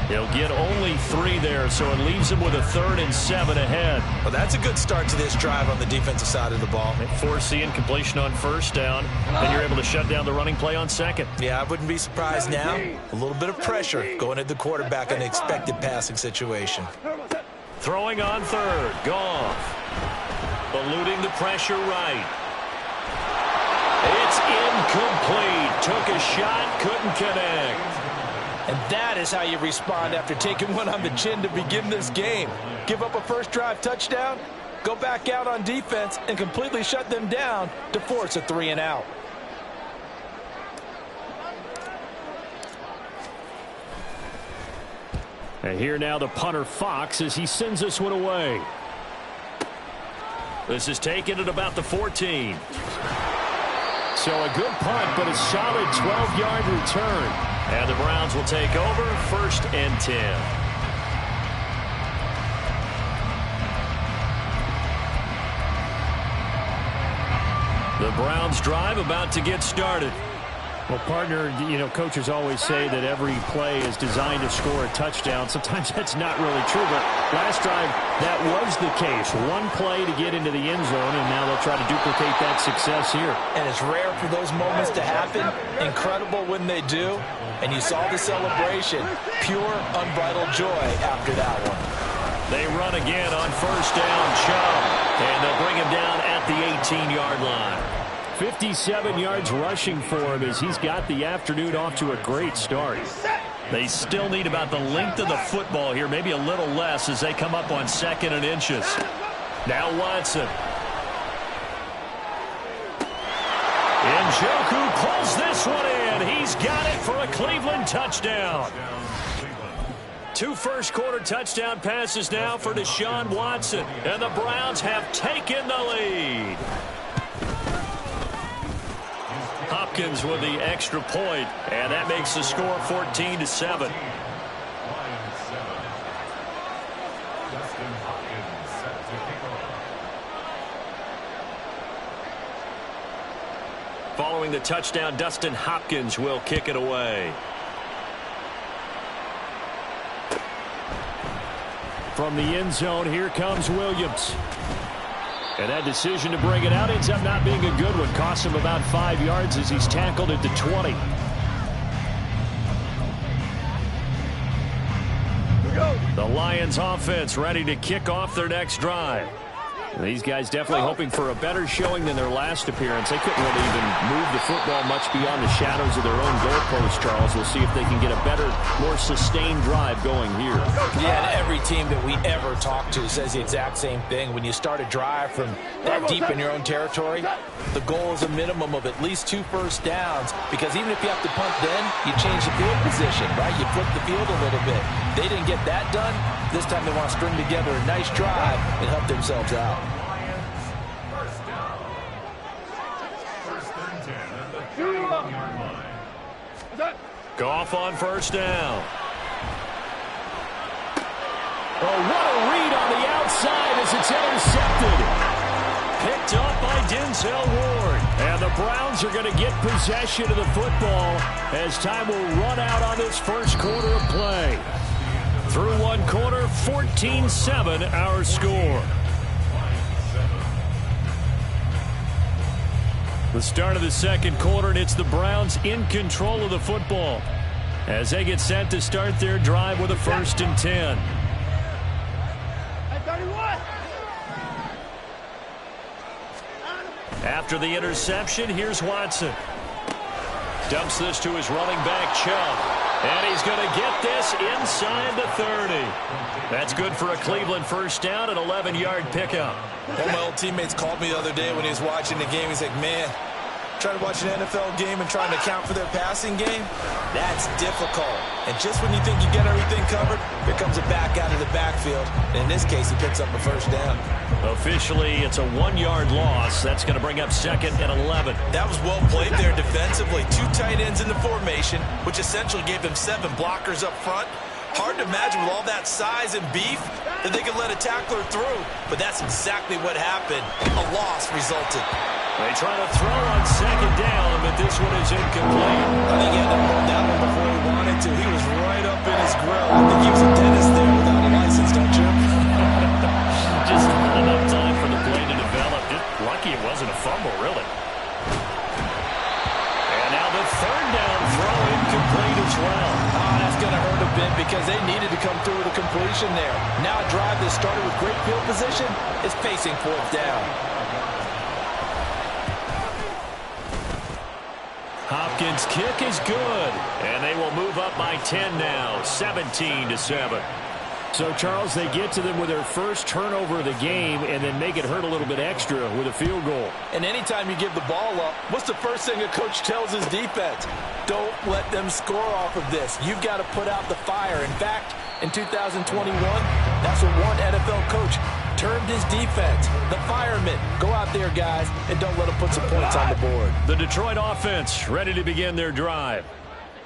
[SPEAKER 7] He'll get only 3 there, so it leaves him with a 3rd and 7 ahead.
[SPEAKER 5] Well, that's a good start to this drive on the defensive side of the ball.
[SPEAKER 7] Force the incompletion on 1st down, then you're able to shut down the running play on 2nd.
[SPEAKER 5] Yeah, I wouldn't be surprised now. A little bit of pressure going at the quarterback in an expected passing situation.
[SPEAKER 7] Throwing on 3rd, Goff.
[SPEAKER 4] eluding the pressure right. It's incomplete. Took a shot, couldn't connect.
[SPEAKER 5] And that is how you respond after taking one on the chin to begin this game. Give up a first drive touchdown, go back out on defense, and completely shut them down to force a 3-and-out.
[SPEAKER 7] And here now the punter Fox as he sends this one away.
[SPEAKER 4] This is taken at about the 14.
[SPEAKER 7] So a good punt, but a solid 12-yard return.
[SPEAKER 4] And the Browns will take over 1st and 10. The Browns drive about to get started.
[SPEAKER 7] Well, partner, you know, coaches always say that every play is designed to score a touchdown. Sometimes that's not really true, but last drive, that was the case. One play to get into the end zone, and now they'll try to duplicate that success here.
[SPEAKER 5] And it's rare for those moments to happen. Incredible when they do. And you saw the celebration. Pure, unbridled joy after that one.
[SPEAKER 4] They run again on 1st down, Chubb. And they'll bring him down at the 18-yard line.
[SPEAKER 7] 57 yards rushing for him as he's got the afternoon off to a great start.
[SPEAKER 4] They still need about the length of the football here, maybe a little less as they come up on 2nd and inches. Now Watson. Njoku pulls this one in. He's got it for a Cleveland touchdown. 2 first-quarter touchdown passes now for Deshaun Watson. And the Browns have taken the lead. Hopkins with the extra point, and that makes the score 14-7. Following the touchdown, Dustin Hopkins will kick it away.
[SPEAKER 7] From the end zone, here comes Williams. And that decision to bring it out ends up not being a good one. Costs him about 5 yards as he's tackled at the 20.
[SPEAKER 4] The Lions offense ready to kick off their next drive.
[SPEAKER 7] These guys definitely hoping for a better showing than their last appearance. They couldn't really even move the football much beyond the shadows of their own goalpost, Charles. We'll see if they can get a better, more sustained drive going here.
[SPEAKER 5] Yeah, and every team that we ever talk to says the exact same thing. When you start a drive from that deep in your own territory, the goal is a minimum of at least 2 first downs, because even if you have to punt then, you change the field position, right? You flip the field a little bit. They didn't get that done. This time they want to string together a nice drive and help themselves out.
[SPEAKER 4] Goff on 1st down.
[SPEAKER 7] Oh, what a read on the outside as it's intercepted.
[SPEAKER 4] Picked up by Denzel Ward.
[SPEAKER 7] And the Browns are going to get possession of the football as time will run out on this first quarter of play. Through 1 quarter, 14-7 our score. The start of the 2nd quarter, and it's the Browns in control of the football as they get set to start their drive with a 1st and 10.
[SPEAKER 4] After the interception, here's Watson. Dumps this to his running back, Chubb. And he's going to get this inside the 30. That's good for a Cleveland 1st down, an 11-yard pickup.
[SPEAKER 5] One of my old teammates called me the other day when he was watching the game. He's like, man, trying to watch an NFL game and trying to account for their passing game, that's difficult. And just when you think you get everything covered, here comes a back out of the backfield. And in this case, he picks up a 1st down.
[SPEAKER 4] Officially, it's a 1-yard loss. That's going to bring up 2nd and 11.
[SPEAKER 5] That was well played there defensively. 2 tight ends in the formation, which essentially gave them 7 blockers up front. Hard to imagine with all that size and beef that they could let a tackler through. But that's exactly what happened. A loss resulted.
[SPEAKER 4] They try to throw on 2nd down, but this one is incomplete.
[SPEAKER 5] I think he had to pull that one before he wanted to. He was right up in his grill. I think he was a dentist there without a license, don't you?
[SPEAKER 4] Just not enough time for the play to develop. Just lucky it wasn't a fumble, really. And now the 3rd down throw incomplete as well.
[SPEAKER 5] That's going to hurt a bit because because they needed to come through with a completion there. Now a drive that started with great field position is facing fourth down.
[SPEAKER 4] Hopkins' kick is good, and they will move up by 10 now, 17-7. So, Charles, they get to them with their first turnover of the game and then make it hurt a little bit extra with a field goal.
[SPEAKER 5] And anytime you give the ball up, what's the first thing a coach tells his defense? Don't let them score off of this. You've got to put out the fire. In fact, in 2021, that's what one NFL coach termed his defense. The firemen. Go out there, guys, and don't let them put some points on the board.
[SPEAKER 4] The Detroit offense ready to begin their drive.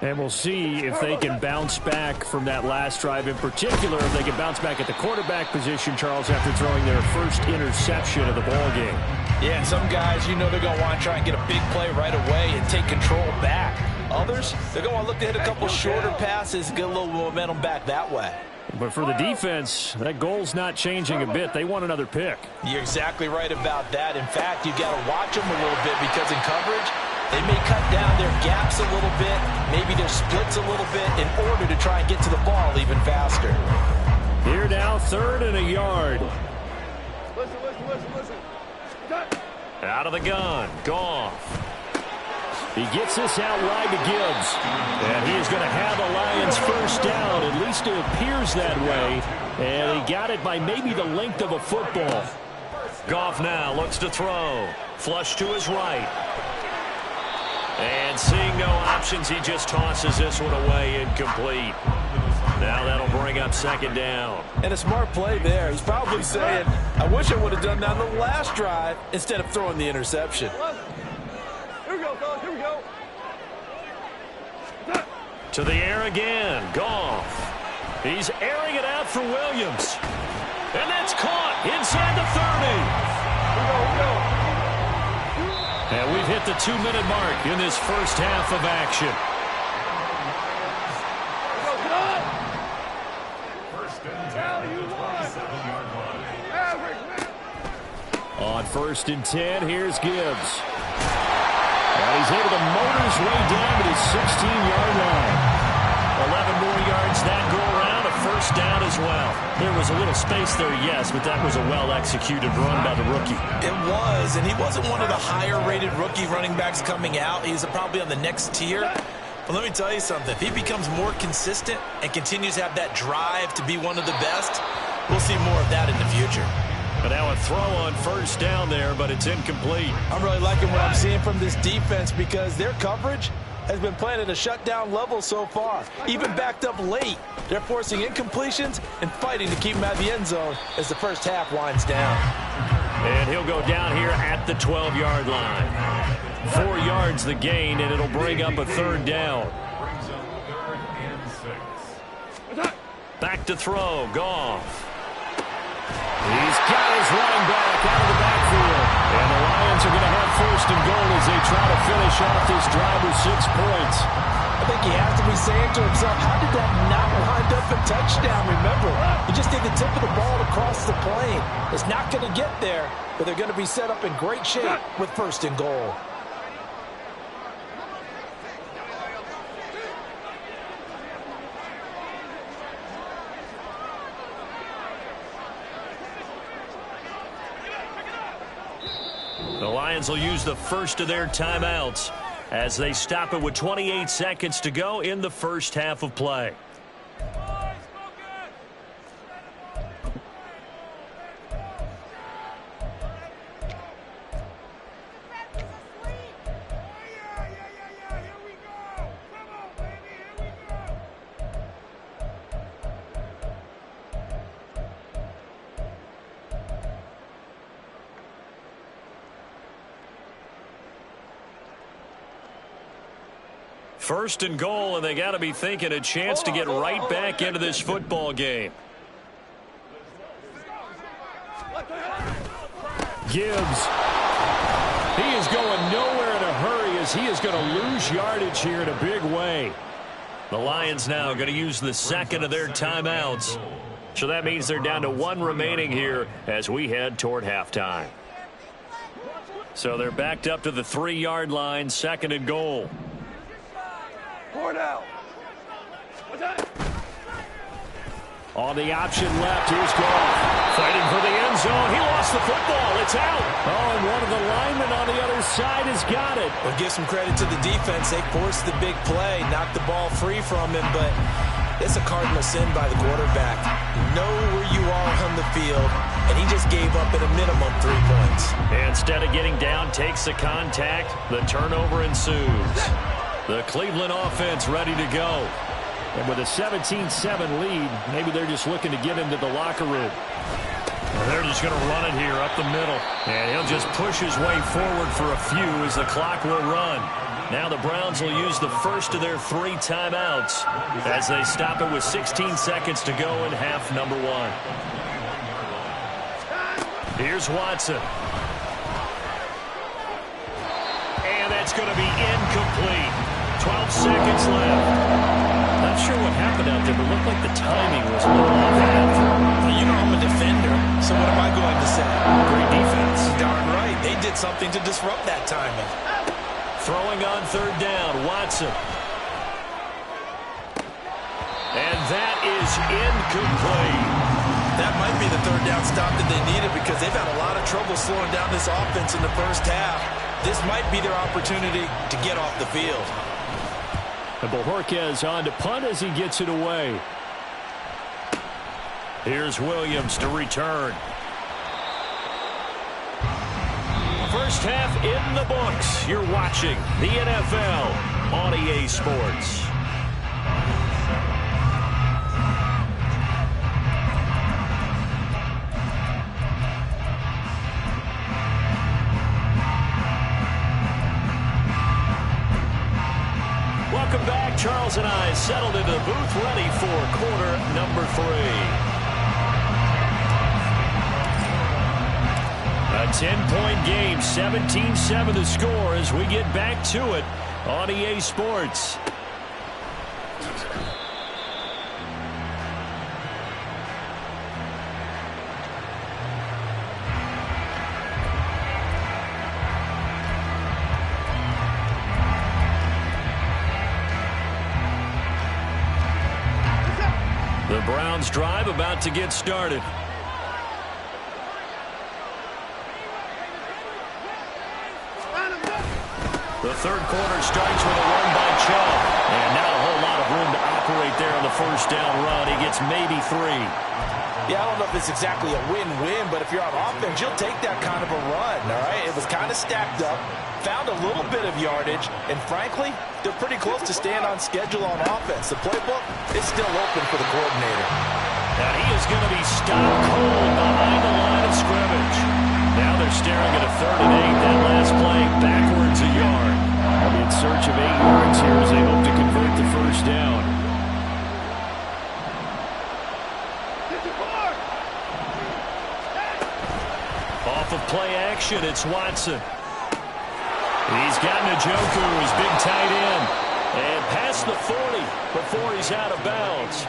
[SPEAKER 7] And we'll see if they can bounce back from that last drive. In particular, if they can bounce back at the quarterback position, Charles, after throwing their first interception of the ball game.
[SPEAKER 5] Yeah, and some guys, you know they're going to want to try and get a big play right away and take control back. Others, they're going to look to hit a couple shorter passes, get a little momentum back that way.
[SPEAKER 7] But for the defense, that goal's not changing a bit. They want another pick.
[SPEAKER 5] You're exactly right about that. In fact, you've got to watch them a little bit because in coverage, they may cut down their gaps a little bit, maybe their splits a little bit in order to try and get to the ball even faster.
[SPEAKER 7] Here now, 3rd and a yard.
[SPEAKER 2] Listen.
[SPEAKER 4] Out of the gun, Goff.
[SPEAKER 7] He gets this out wide to Gibbs.
[SPEAKER 4] And he is going to have a Lions first down. At least it appears that way. And he got it by maybe the length of a football. Goff now looks to throw. Flush to his right. And seeing no options, he just tosses this one away incomplete. Now that'll bring up 2nd down.
[SPEAKER 5] And a smart play there. He's probably saying, I wish I would have done that on the last drive instead of throwing the interception.
[SPEAKER 2] Here we go, fellas. Here we go.
[SPEAKER 4] To the air again. Goff. He's airing it out for Williams. And that's caught inside the 30.
[SPEAKER 2] Here we go.
[SPEAKER 4] And we've hit the 2-minute mark in this first half of action. On 1st and 10, here's Gibbs. And he's able to motor his way down to the 16-yard line. 11 more yards that go around, a first down as well. There was a little space there, yes, but that was a well-executed run by the rookie.
[SPEAKER 5] It was, and he wasn't one of the higher-rated rookie running backs coming out. He's probably on the next tier. But let me tell you something. If he becomes more consistent and continues to have that drive to be one of the best, we'll see more of that in the future.
[SPEAKER 4] But now a throw on first down there, but it's incomplete.
[SPEAKER 5] I'm really liking what I'm seeing from this defense because their coverage has been playing at a shutdown level so far. Even backed up late, they're forcing incompletions and fighting to keep them out of the end zone as the first half winds down.
[SPEAKER 4] And he'll go down here at the 12-yard line. 4 yards the gain, and it'll bring up a 3rd down. Back to throw, Goff. He's got his running back out of the backfield. And the Lions are going to have 1st and goal as they try to finish off this drive with 6 points.
[SPEAKER 5] I think he has to be saying to himself, how did that not wind up a touchdown? Remember, you just need the tip of the ball across the plane. It's not going to get there, but they're going to be set up in great shape with 1st and goal.
[SPEAKER 4] The Lions will use the first of their timeouts as they stop it with 28 seconds to go in the first half of play. First and goal, and they got to be thinking a chance to get right back into this football game.
[SPEAKER 7] Gibbs. He is going nowhere in a hurry as he is going to lose yardage here in a big way.
[SPEAKER 4] The Lions now going to use the second of their timeouts. So that means they're down to 1 remaining here as we head toward halftime. So they're backed up to the 3-yard line, 2nd and goal.
[SPEAKER 2] Four down. What's that?
[SPEAKER 7] On the option left, here's Goff. Fighting for the end zone. He lost the football. It's out. Oh, and one of the linemen on the other side has got it.
[SPEAKER 5] Well, give some credit to the defense. They forced the big play, knocked the ball free from him, but it's a cardinal sin by the quarterback. Know where you are on the field, and he just gave up at a minimum 3 points.
[SPEAKER 4] Instead of getting down, takes the contact. The turnover ensues. The Cleveland offense ready to go.
[SPEAKER 7] And with a 17-7 lead, maybe they're just looking to get into the locker room.
[SPEAKER 4] They're just going to run it here up the middle. And he'll just push his way forward for a few as the clock will run. Now the Browns will use the first of their 3 timeouts as they stop it with 16 seconds to go in half number 1. Here's Watson. And that's going to be incomplete. 12 seconds left. Not sure what happened out there, but it looked like the timing was a little off after.
[SPEAKER 5] You know I'm a defender, so what am I going to say?
[SPEAKER 4] Great defense.
[SPEAKER 5] Darn right. They did something to disrupt that timing.
[SPEAKER 4] Throwing on 3rd down, Watson. And that is incomplete.
[SPEAKER 5] That might be the 3rd down stop that they needed because they've had a lot of trouble slowing down this offense in the first half. This might be their opportunity to get off the field.
[SPEAKER 7] And Bojorquez on to punt as he gets it away.
[SPEAKER 4] Here's Williams to return. First half in the books. You're watching the NFL on EA Sports. Welcome back. Charles and I settled into the booth ready for quarter number 3. A 10-point game, 17-7 the score as we get back to it on EA Sports. The Browns drive about to get started. The 3rd quarter starts with a run by Chubb. And not a whole lot of room to operate there on the 1st down run. He gets maybe 3.
[SPEAKER 5] Yeah, I don't know if it's exactly a win-win, but if you're on offense, you'll take that kind of a run, all right? It was kind of stacked up, found a little bit of yardage, and frankly, they're pretty close to staying on schedule on offense. The playbook is still open for the coordinator.
[SPEAKER 4] Now he is going to be stopped cold behind the line of scrimmage. Now they're staring at a 3rd and 8. That last play backwards a yard.
[SPEAKER 7] In search of 8 yards here as they hope to convert the 1st down.
[SPEAKER 4] Off of play action, it's Watson. He's got Njoku, his big tight end. And past the 40 before he's out of bounds.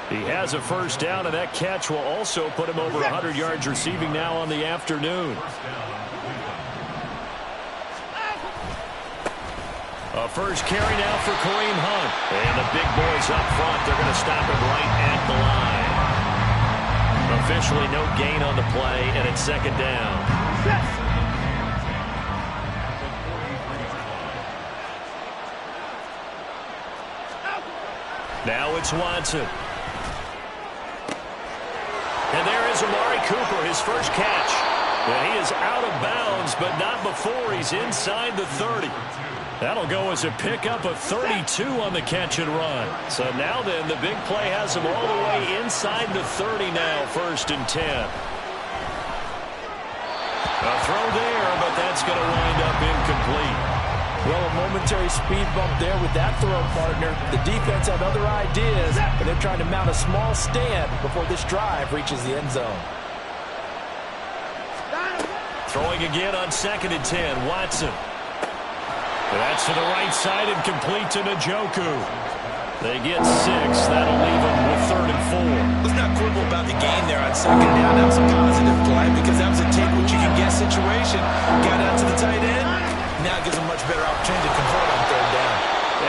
[SPEAKER 4] He has a 1st down, and that catch will also put him over 100 yards receiving now on the afternoon. A first carry now for Kareem Hunt. And the big boys up front, they're going to stop him right at the line. Officially no gain on the play, and it's 2nd down. Now it's Watson. And there is Amari Cooper, his first catch. And he is out of bounds, but not before he's inside the 30. That'll go as a pickup of 32 on the catch and run. So now then, the big play has him all the way inside the 30 now, 1st and 10. A throw there, but that's going to wind up incomplete.
[SPEAKER 5] Well, a momentary speed bump there with that throw, partner. The defense had other ideas, and they're trying to mount a small stand before this drive reaches the end zone.
[SPEAKER 4] Throwing again on 2nd and 10, Watson. That's to the right side and complete to Njoku. They get 6. That'll leave them with 3rd and 4.
[SPEAKER 5] Let's not quibble about the gain there on 2nd down. That was a positive play because that was a take-what-you-can-get situation. Got out to the tight end. Now it gives him a much better opportunity to convert on 3rd down.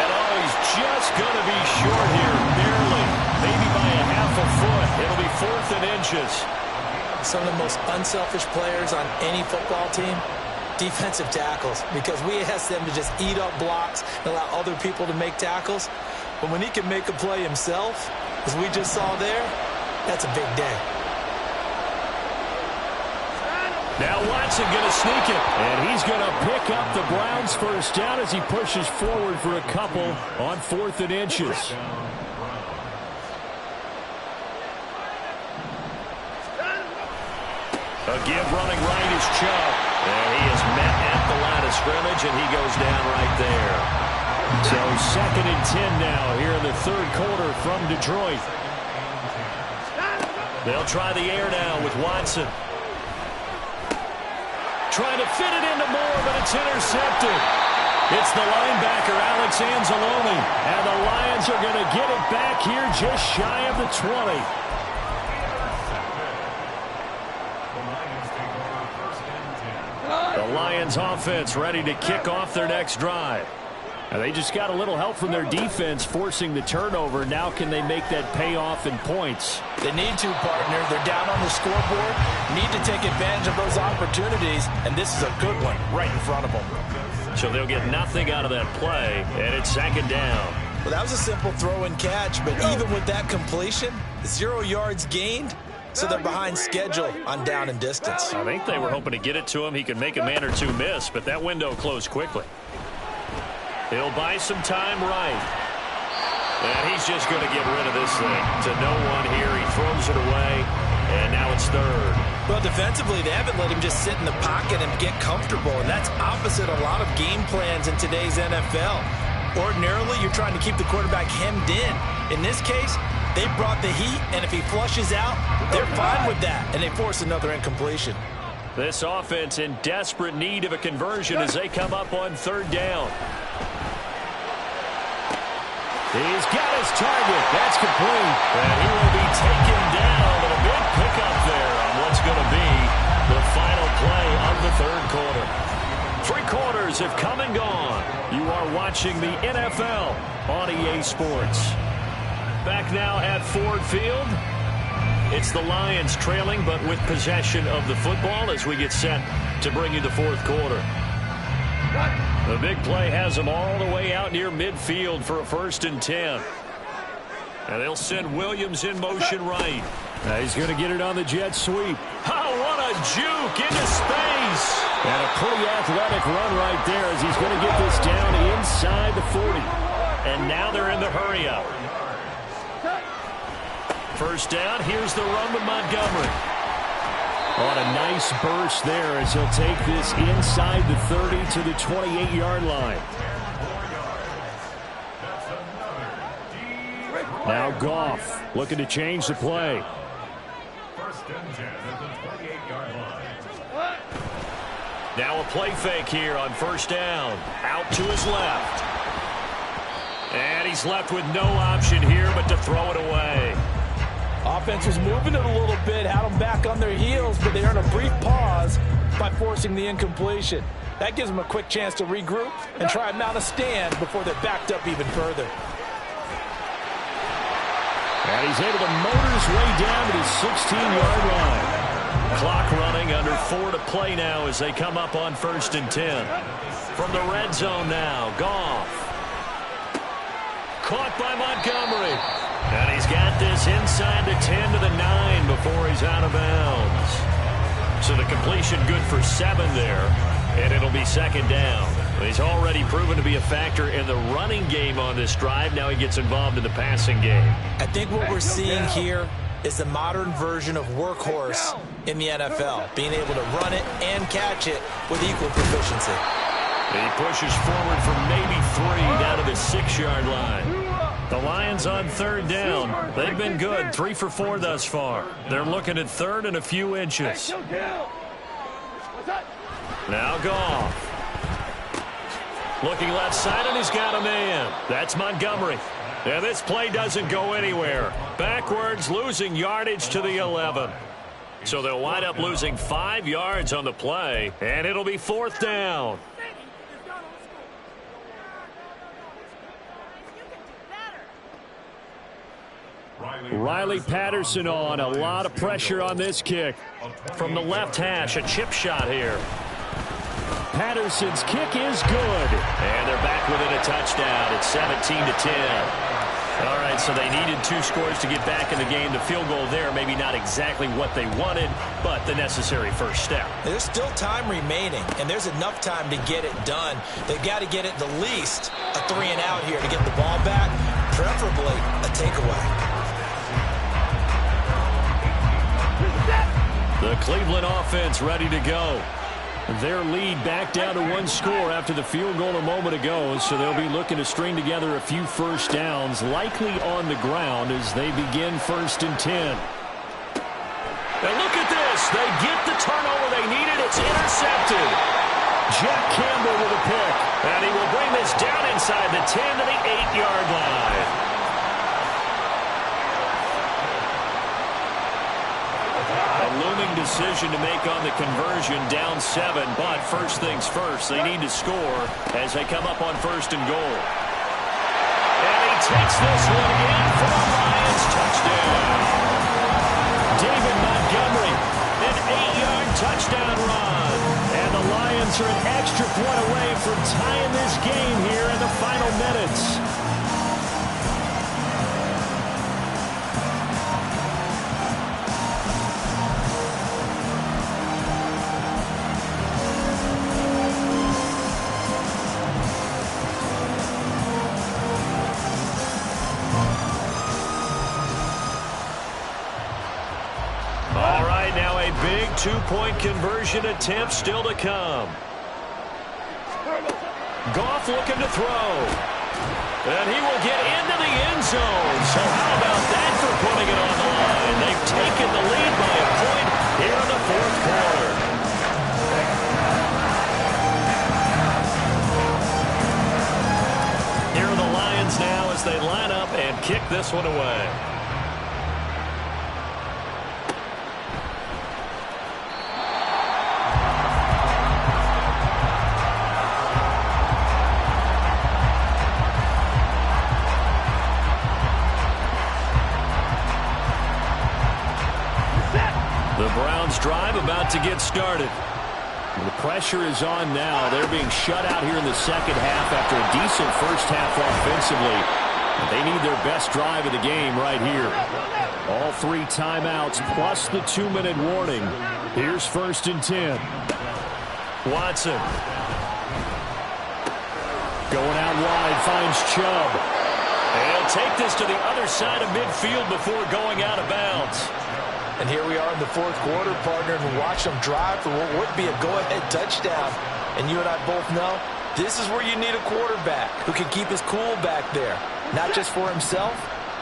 [SPEAKER 4] And oh, he's just going to be short here, barely. Maybe by 4th and inches.
[SPEAKER 5] Some of the most unselfish players on any football team, defensive tackles, because we ask them to just eat up blocks and allow other people to make tackles. But when he can make a play himself, as we just saw there, that's a big day.
[SPEAKER 4] Now Watson going to sneak it, and he's going to pick up the Browns' first down as he pushes forward for a couple on 4th and inches. A give running right is Chubb, and he is met at the line of scrimmage, and he goes down right there. So 2nd and 10 now here in the 3rd quarter from Detroit. They'll try the air now with Watson. Trying to fit it into Moore, but it's intercepted. It's the linebacker, Alex Anzalone, and the Lions are going to get it back here just shy of the 20. The Lions offense ready to kick off their next drive. And they just got a little help from their defense forcing the turnover. Now can they make that pay off in points?
[SPEAKER 5] They need to, partner. They're down on the scoreboard. Need to take advantage of those opportunities, and this is a good one right in front of them.
[SPEAKER 4] So they'll get nothing out of that play, and it's 2nd down.
[SPEAKER 5] Well, that was a simple throw and catch, but even with that completion, 0 yards gained, so they're behind schedule on down and distance.
[SPEAKER 4] I think they were hoping to get it to him. He could make a man or two miss, but that window closed quickly. He'll buy some time right. And he's just going to get rid of this thing to no one here. He throws it away, and now it's 3rd.
[SPEAKER 5] Well, defensively, they haven't let him just sit in the pocket and get comfortable, and that's opposite a lot of game plans in today's NFL. Ordinarily, you're trying to keep the quarterback hemmed in. In this case, they brought the heat, and if he flushes out, they're fine with that, and they force another incompletion.
[SPEAKER 4] This offense in desperate need of a conversion as they come up on 3rd down. He's got his target. That's complete. And he will be taken down. And a big pickup there on what's going to be the final play of the 3rd quarter. 3 quarters have come and gone. You are watching the NFL on EA Sports. Back now at Ford Field. It's the Lions trailing, but with possession of the football as we get set to bring you the 4th quarter. The big play has them all the way out near midfield for a 1st and 10. And they'll send Williams in motion right. He's going to get it on the jet sweep. Oh, what a juke into space. And a pretty athletic run right there as he's going to get this down inside the 40. And now they're in the hurry up. 1st down, here's the run with Montgomery. On a nice burst there as he'll take this inside the 30 to the 28-yard line. Now Goff looking to change the play.
[SPEAKER 6] 1st and 10 at the 28-yard line.
[SPEAKER 4] Now a play fake here on 1st down. Out to his left. And he's left with no option here but to throw it away.
[SPEAKER 5] Offense was moving it a little bit, had them back on their heels, but they earned a brief pause by forcing the incompletion. That gives them a quick chance to regroup and try and mount a stand before they're backed up even further.
[SPEAKER 4] And he's able to motor his way down to the 16-yard line. Clock running, under 4 to play now as they come up on 1st and 10. From the red zone now, Goff. Caught by Montgomery. And he's got this inside the 10 to the 9 before he's out of bounds. So the completion good for 7 there, and it'll be 2nd down. He's already proven to be a factor in the running game on this drive. Now he gets involved in the passing game.
[SPEAKER 5] I think what we're seeing here is the modern version of workhorse in the NFL, being able to run it and catch it with equal proficiency.
[SPEAKER 4] He pushes forward for maybe 3 down to the 6-yard line. The Lions on 3rd down. They've been good, 3 for 4 thus far. They're looking at 3rd and a few inches. Now Goff. Looking left side, and he's got a man. That's Montgomery. And this play doesn't go anywhere. Backwards, losing yardage to the 11. So they'll wind up losing 5 yards on the play, and it'll be 4th down.
[SPEAKER 7] Riley Patterson on. A lot of pressure on this kick.
[SPEAKER 4] From the left hash, a chip shot here.
[SPEAKER 7] Patterson's kick is good.
[SPEAKER 4] And they're back within a touchdown. It's 17-10. All right, so they needed 2 scores to get back in the game. The field goal there, maybe not exactly what they wanted, but the necessary first step.
[SPEAKER 8] There's still time remaining, and there's enough time to get it done. They've got to get it the least a 3-and-out here to get the ball back, preferably a takeaway.
[SPEAKER 4] The Cleveland offense ready to go.
[SPEAKER 7] Their lead back down to 1 score after the field goal a moment ago, so they'll be looking to string together a few first downs, likely on the ground as they begin 1st and 10.
[SPEAKER 4] And look at this. They get the turnover they needed. It's intercepted.
[SPEAKER 7] Jack Campbell with a pick.
[SPEAKER 4] And he will bring this down inside the 10 to the 8-yard line. Looming decision to make on the conversion, down 7, but first things first, they need to score as they come up on 1st and goal. And he takes this one in for the Lions touchdown.
[SPEAKER 7] David Montgomery, an 8-yard touchdown run. And the Lions are an extra point away from tying this game here in the final minutes.
[SPEAKER 4] Big 2-point conversion attempt still to come. Goff looking to throw. And he will get into the end zone. So how about that for putting it on the line? They've taken the lead by a point here in the 4th quarter. Here are the Lions now as they line up and kick this one away. Drive about to get started.
[SPEAKER 7] The pressure is on now. They're being shut out here in the second half after a decent first half offensively. They need their best drive of the game right here. All 3 timeouts plus the 2-minute warning. Here's 1st and 10.
[SPEAKER 4] Watson.
[SPEAKER 7] Going out wide, finds Chubb.
[SPEAKER 4] And he'll take this to the other side of midfield before going out of bounds.
[SPEAKER 8] And here we are in the 4th quarter, partner, and watch them drive for what would be a go-ahead touchdown. And you and I both know this is where you need a quarterback who can keep his cool back there. Not just for himself,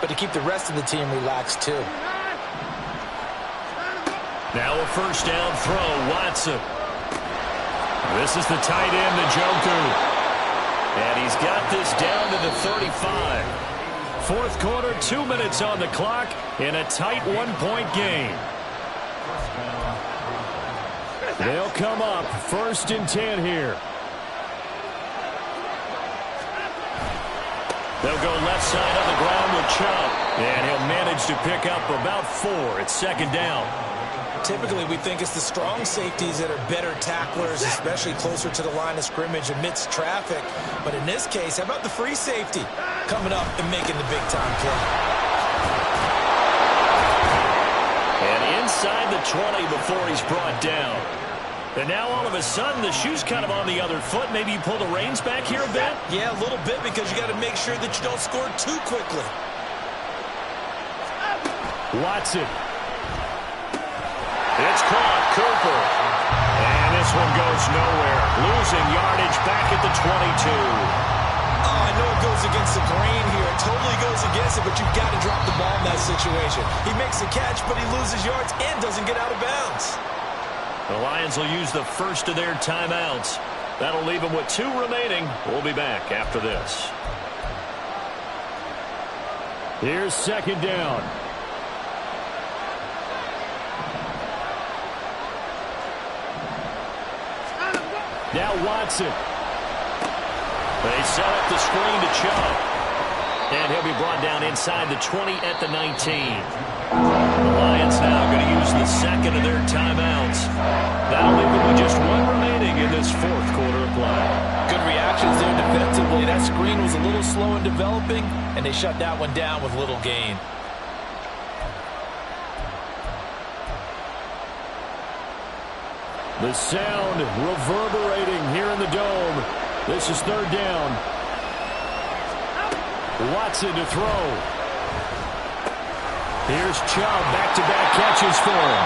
[SPEAKER 8] but to keep the rest of the team relaxed too.
[SPEAKER 4] Now a first down throw, Watson. This is the tight end, Njoku. And he's got this down to the 35.
[SPEAKER 7] 4th quarter, 2 minutes on the clock in a tight 1-point game. They'll come up 1st and 10 here.
[SPEAKER 4] They'll go left side on the ground with Chubb. And he'll manage to pick up about 4. It's 2nd down.
[SPEAKER 8] Typically, we think it's the strong safeties that are better tacklers, especially closer to the line of scrimmage amidst traffic. But in this case, how about the free safety coming up and making the big-time play?
[SPEAKER 4] And inside the 20 before he's brought down. And now all of a sudden, the shoe's kind of on the other foot. Maybe you pull the reins back here a bit?
[SPEAKER 8] Yeah, a little bit because you got to make sure that you don't score too quickly.
[SPEAKER 7] Watson.
[SPEAKER 4] It's caught, Cooper. And this one goes nowhere. Losing yardage back at the 22.
[SPEAKER 8] Oh, I know it goes against the grain here. It totally goes against it, but you've got to drop the ball in that situation. He makes a catch, but he loses yards and doesn't get out of bounds.
[SPEAKER 4] The Lions will use the first of their timeouts. That'll leave them with 2 remaining. We'll be back after this.
[SPEAKER 7] Here's 2nd down. Now Watson.
[SPEAKER 4] They set up the screen to Chubb. And he'll be brought down inside the 20 at the 19. The Lions now going to use the second of their timeouts. That'll leave them with just one remaining in this fourth quarter of play.
[SPEAKER 8] Good reactions there defensively. That screen was a little slow in developing, and they shut that one down with little gain.
[SPEAKER 7] The sound reverberating here in the dome. This is third down. Watson to throw. Here's Chubb, back-to-back catches for him.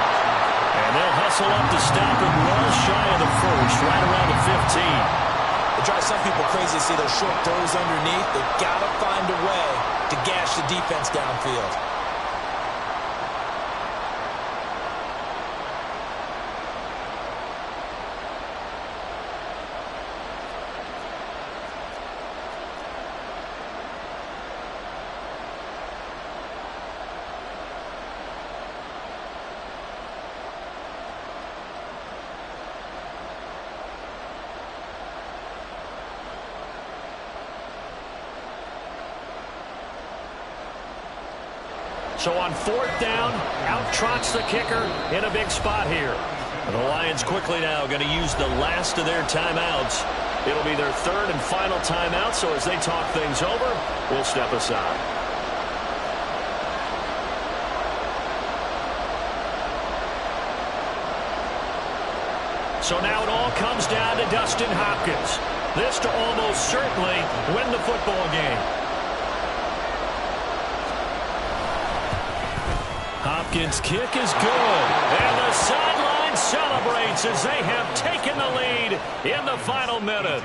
[SPEAKER 4] And they'll hustle up to stop him well shy of the first, right around the 15.
[SPEAKER 8] It drives some people crazy to see those short throws underneath. They've got to find a way to gash the defense downfield.
[SPEAKER 4] So on fourth down, out trots the kicker in a big spot here. And the Lions quickly now going to use the last of their timeouts. It'll be their third and final timeout, so as they talk things over, we'll step aside. So now it all comes down to Dustin Hopkins. This to almost certainly win the football game.
[SPEAKER 7] Hopkins' kick is good.
[SPEAKER 4] And the sideline celebrates as they have taken the lead in the final minute.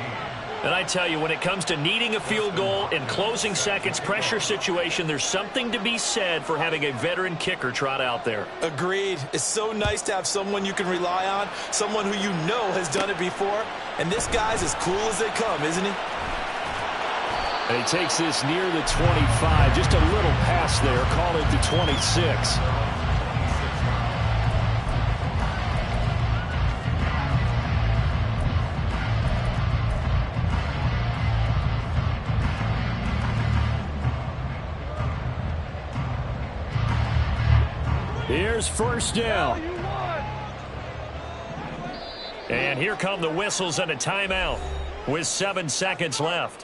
[SPEAKER 4] And I tell you, when it comes to needing a field goal in closing seconds, pressure situation, there's something to be said for having a veteran kicker trot out there.
[SPEAKER 8] Agreed. It's so nice to have someone you can rely on, someone who you know has done it before. And this guy's as cool as they come, isn't he?
[SPEAKER 7] And he takes this near the 25. Just a little pass there. Call it the 26. Here's first down.
[SPEAKER 4] And here come the whistles and a timeout with 7 seconds left.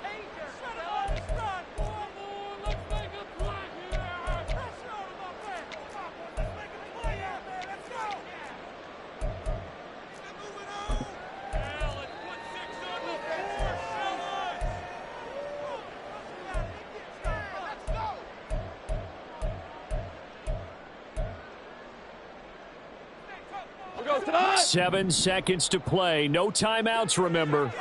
[SPEAKER 2] Tonight.
[SPEAKER 7] 7 seconds to play. No timeouts, remember.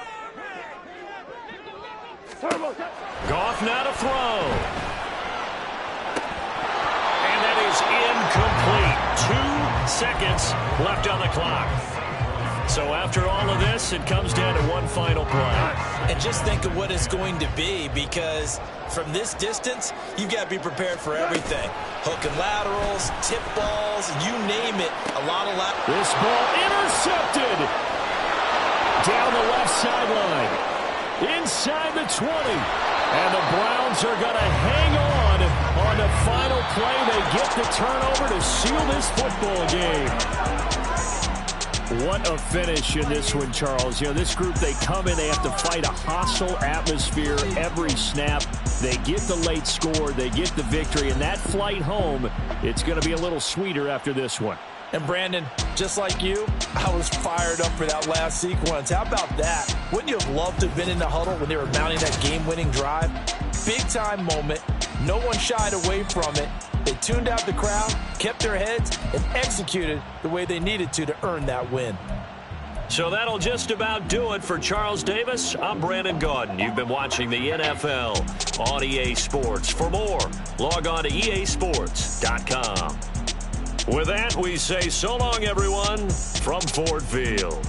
[SPEAKER 4] Goff now to throw. And that is incomplete. 2 seconds left on the clock. So after all of this, it comes down to one final play.
[SPEAKER 8] And just think of what it's going to be, because from this distance, you've got to be prepared for everything. Hook and laterals, tip balls, you name it. A lot of
[SPEAKER 7] This ball intercepted. Down the left sideline. Inside the 20. And the Browns are going to hang on the final play. They get the turnover to seal this football game. What a finish in this one, Charles. You know, this group, they come in, they have to fight a hostile atmosphere every snap. They get the late score, they get the victory, and that flight home, it's going to be a little sweeter after this one.
[SPEAKER 8] And Brandon, just like you, I was fired up for that last sequence. How about that? Wouldn't you have loved to have been in the huddle when they were mounting that game-winning drive? Big-time moment. No one shied away from it. They tuned out the crowd, kept their heads, and executed the way they needed to earn that win.
[SPEAKER 4] So that'll just about do it for Charles Davis. I'm Brandon Gaudin. You've been watching the NFL on EA Sports. For more, log on to easports.com. With that, we say so long, everyone, from Ford Field.